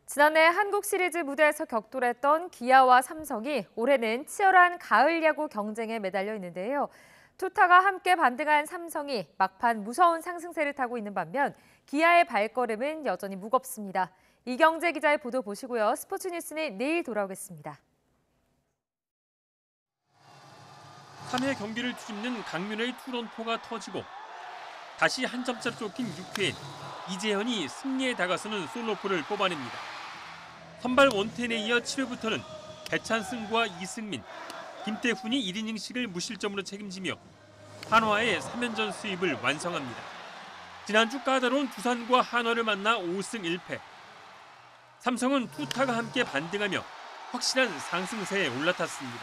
지난해 한국 시리즈 무대에서 격돌했던 기아와 삼성이 올해는 치열한 가을 야구 경쟁에 매달려 있는데요. 투타가 함께 반등한 삼성이 막판 무서운 상승세를 타고 있는 반면 기아의 발걸음은 여전히 무겁습니다. 이경재 기자의 보도 보시고요. 스포츠 뉴스는 내일 돌아오겠습니다. 3회 경기를 뒤집는 강민호의 투런포가 터지고 다시 한 점차로 쫓긴 6회엔 이재현이 승리에 다가서는 솔로포를 뽑아냅니다. 선발 원텐에 이어 7회부터는 배찬승과 이승민, 김태훈이 1이닝씩을 무실점으로 책임지며 한화의 3연전 수입을 완성합니다. 지난주 까다로운 두산과 한화를 만나 5승 1패. 삼성은 투타가 함께 반등하며 확실한 상승세에 올라탔습니다.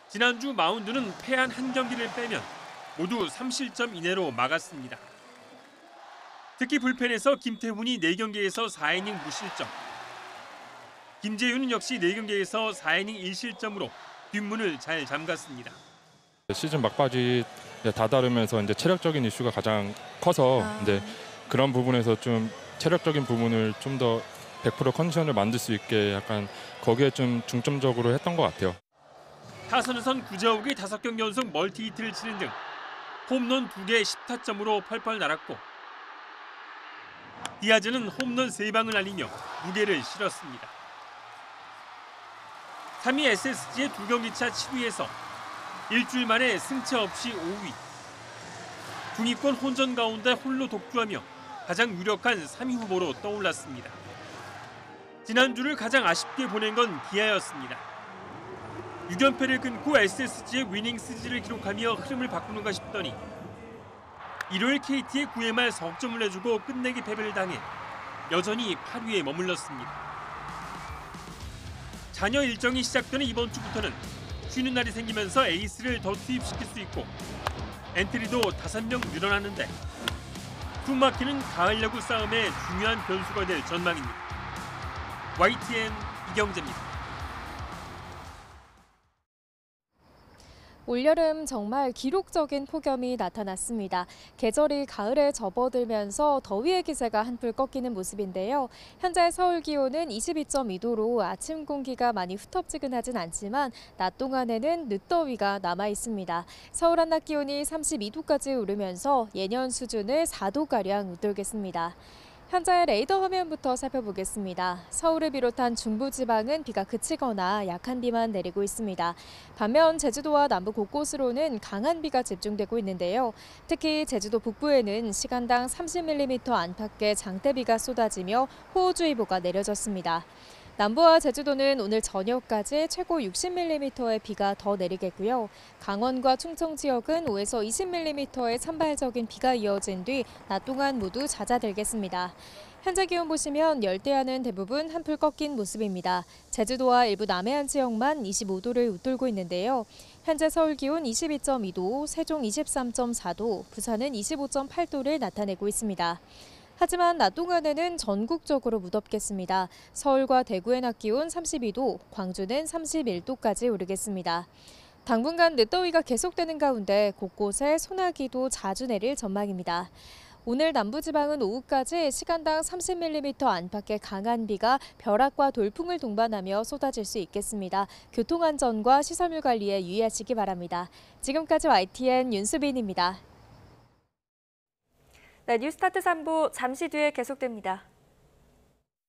지난주 마운드는 패한 한 경기를 빼면 모두 3실점 이내로 막았습니다. 특히 불펜에서 김태훈이 4경기에서 4이닝 무실점. 김재윤은 역시 4경기에서 4이닝 1실점으로 뒷문을 잘 잠갔습니다. 시즌 막바지 다다르면서 이제 체력적인 이슈가 가장 커서 이제 그런 부분에서 좀 체력적인 부분을 좀 더 100% 컨디션을 만들 수 있게 약간 거기에 좀 중점적으로 했던 것 같아요. 타선에선 구자욱이 5경기 연속 멀티히트를 치는 등 홈런 2개 10타점으로 펄펄 날았고 디아즈는 홈런 3방을 날리며 무게를 실었습니다. 3위 SSG의 2경기차 7위에서 일주일 만에 승차 없이 5위. 중위권 혼전 가운데 홀로 독주하며 가장 유력한 3위 후보로 떠올랐습니다. 지난주를 가장 아쉽게 보낸 건 기아였습니다. 6연패를 끊고 SSG의 위닝 시리즈를 기록하며 흐름을 바꾸는가 싶더니 일요일 KT의 9회 말 석점을 내주고 끝내기 패배를 당해 여전히 8위에 머물렀습니다. 잔여 일정이 시작되는 이번 주부터는 쉬는 날이 생기면서 에이스를 더 투입시킬 수 있고 엔트리도 5명 늘어나는데 숨막히는 가을 야구 싸움의 중요한 변수가 될 전망입니다. YTN 이경재입니다. 올여름 정말 기록적인 폭염이 나타났습니다. 계절이 가을에 접어들면서 더위의 기세가 한풀 꺾이는 모습인데요. 현재 서울 기온은 22.2도로 아침 공기가 많이 후텁지근하진 않지만 낮 동안에는 늦더위가 남아 있습니다. 서울 한낮 기온이 32도까지 오르면서 예년 수준을 4도가량 웃돌겠습니다. 현재 레이더 화면부터 살펴보겠습니다. 서울을 비롯한 중부지방은 비가 그치거나 약한 비만 내리고 있습니다. 반면 제주도와 남부 곳곳으로는 강한 비가 집중되고 있는데요. 특히 제주도 북부에는 시간당 30mm 안팎의 장대비가 쏟아지며 호우주의보가 내려졌습니다. 남부와 제주도는 오늘 저녁까지 최고 60mm의 비가 더 내리겠고요. 강원과 충청 지역은 5에서 20mm의 산발적인 비가 이어진 뒤 낮 동안 모두 잦아들겠습니다. 현재 기온 보시면 열대야는 대부분 한풀 꺾인 모습입니다. 제주도와 일부 남해안 지역만 25도를 웃돌고 있는데요. 현재 서울 기온 22.2도, 세종 23.4도, 부산은 25.8도를 나타내고 있습니다. 하지만 낮 동안에는 전국적으로 무덥겠습니다. 서울과 대구의 낮 기온 32도, 광주는 31도까지 오르겠습니다. 당분간 늦더위가 계속되는 가운데 곳곳에 소나기도 자주 내릴 전망입니다. 오늘 남부지방은 오후까지 시간당 30mm 안팎의 강한 비가 벼락과 돌풍을 동반하며 쏟아질 수 있겠습니다. 교통안전과 시설물 관리에 유의하시기 바랍니다. 지금까지 YTN 윤수빈입니다. 네, 뉴스타트 3부 잠시 뒤에 계속됩니다.